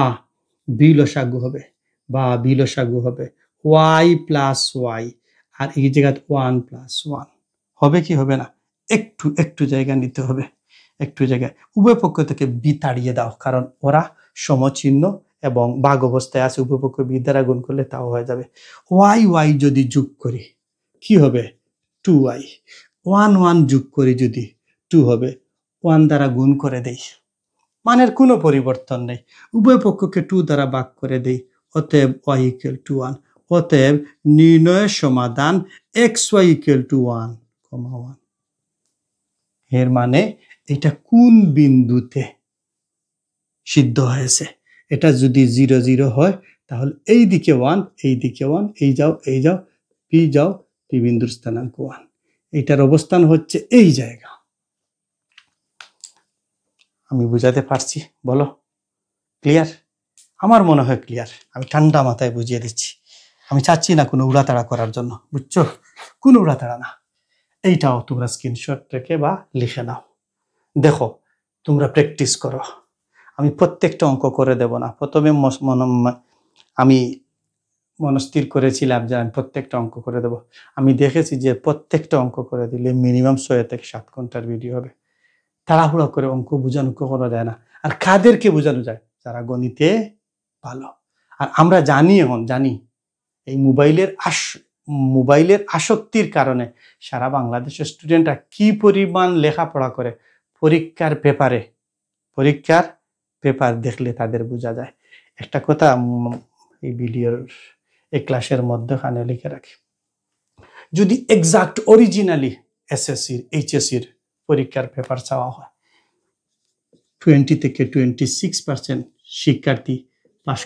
বি লসাগু হবে, বা বি লসাগু হবে ওয়াই প্লাস ওয়াই, আর এই জায়গায় 1 প্লাস 1 হবে কি হবে না? একটু একটু জায়গা নিতে হবে, একটু জায়গায় উভয় পক্ষ থেকে বি তাড়িয়ে দাও, কারণ ওরা সমচিহ্ন এবং ভাগ অবস্থায় আছে। উভয় পক্ষ বি দ্বারা গুণ করলে তাও হয়ে যাবে। ওয়াই ওয়াই যদি যোগ করি কি হবে? 2y। 1 1 যোগ করি যদি 2 হবে, 1 দ্বারা গুণ করে দেই, মানের কোনো পরিবর্তন নেই। উভয় পক্ষকে 2 দ্বারা ভাগ করে দেই, অতএব y ইকুয়াল টু 1। অতএব নির্ণয়ের সমাধান xy ইকুয়াল টু 1, 1। এর মানে এটা কোন বিন্দুতে সিদ্ধ হয়েছে? এটা যদি 0 0 হয় তাহলে এই দিকে 1, এই দিকে 1, এই যাও এই যাও, পি যাও, পি বিন্দুর স্থানাঙ্ক 1। এটার অবস্থান হচ্ছে এই জায়গা। আমি বুঝাতে পারছি? বলো, ক্লিয়ার? আমার মনে হয় ক্লিয়ার। আমি ঠান্ডা মাথায় বুঝিয়ে দিচ্ছি। আমি চাচ্ছি না কোনো উড়াতাড়া করার জন্য, বুঝছো? কোনো উড়াতাড়া না। এইটাও তোমরা স্ক্রিনশট রেখে বা লিখে নাও। দেখো তোমরা প্র্যাকটিস করো। আমি প্রত্যেকটা অঙ্ক করে দেব না। প্রথমে আমি মনস্থির করেছিলাম যে আমি প্রত্যেকটা অঙ্ক করে দেব। আমি দেখেছি যে প্রত্যেকটা অঙ্ক করে দিলে মিনিমাম 6 থেকে 7 ঘন্টার ভিডিও হবে। তাড়াহুড়া করে অঙ্ক বোঝানো কখনো যায় না। আর কাদেরকে বোঝানো যায়? যারা গণিতে ভালো। আর আমরা জানি, এখন জানি এই মোবাইলের আসক্তির কারণে সারা বাংলাদেশের স্টুডেন্টরা কি পরিমাণ লেখাপড়া করে। পরীক্ষার পেপার দেখলে তাদের বোঝা যায়। একটা কথা এই ভিডিওর এই ক্লাসের মধ্যখানে লিখে রাখি, যদি এক্সাক্ট অরিজিনালি এসএসসির এইচএসসির পরীক্ষার পেপার চাওয়া হয়, 20 থেকে 26% শিক্ষার্থী পাশ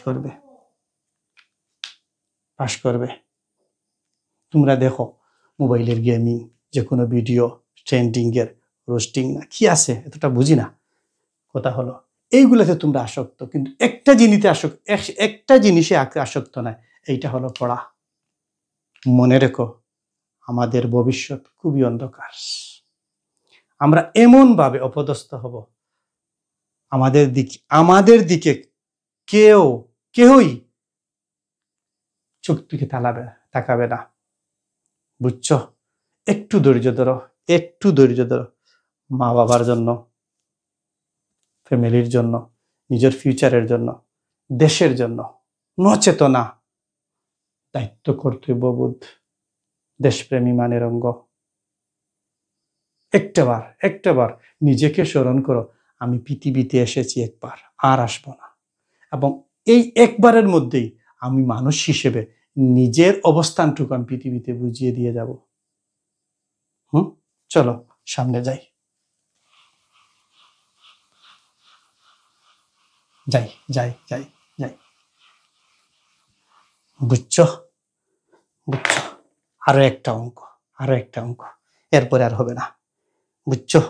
করবে। তোমরা দেখো মোবাইলের গেমিং, যে কোনো ভিডিও ট্রেন্ডিং এর রোস্টিং না কি আছে, এতটা বুঝি না। কথা হলো এইগুলোতে তোমরা আসক্ত, কিন্তু একটা জিনিসে আসক্ত নয়, এইটা হলো পড়া। মনে রেখো আমাদের ভবিষ্যৎ খুবই অন্ধকার। আমরা এমন ভাবে অপদস্থ হব, আমাদের দিকে কেউই চোখ থেকে তাকাবে না। বুঝছো? একটু ধৈর্য ধরো, মা বাবার জন্য, ফ্যামিলির জন্য, নিজের ফিউচারের জন্য, দেশের জন্য। নচেতনা, দায়িত্ব, কর্তব্যবোধ, দেশপ্রেমী মানের অঙ্গ। একটাবার নিজেকে স্মরণ করো, আমি পৃথিবীতে এসেছি একবার, আর আসবো না। এবং এই একবারের মধ্যেই আমি মানুষ হিসেবে নিজের অবস্থানটুকু আমি পৃথিবীতে বুঝিয়ে দিয়ে যাব। চলো সামনে যাই, যাই যাই যাই যাই। বুঝছো বুঝছো, আরো একটা অঙ্ক, এরপরে আর হবে না, বুঝছো?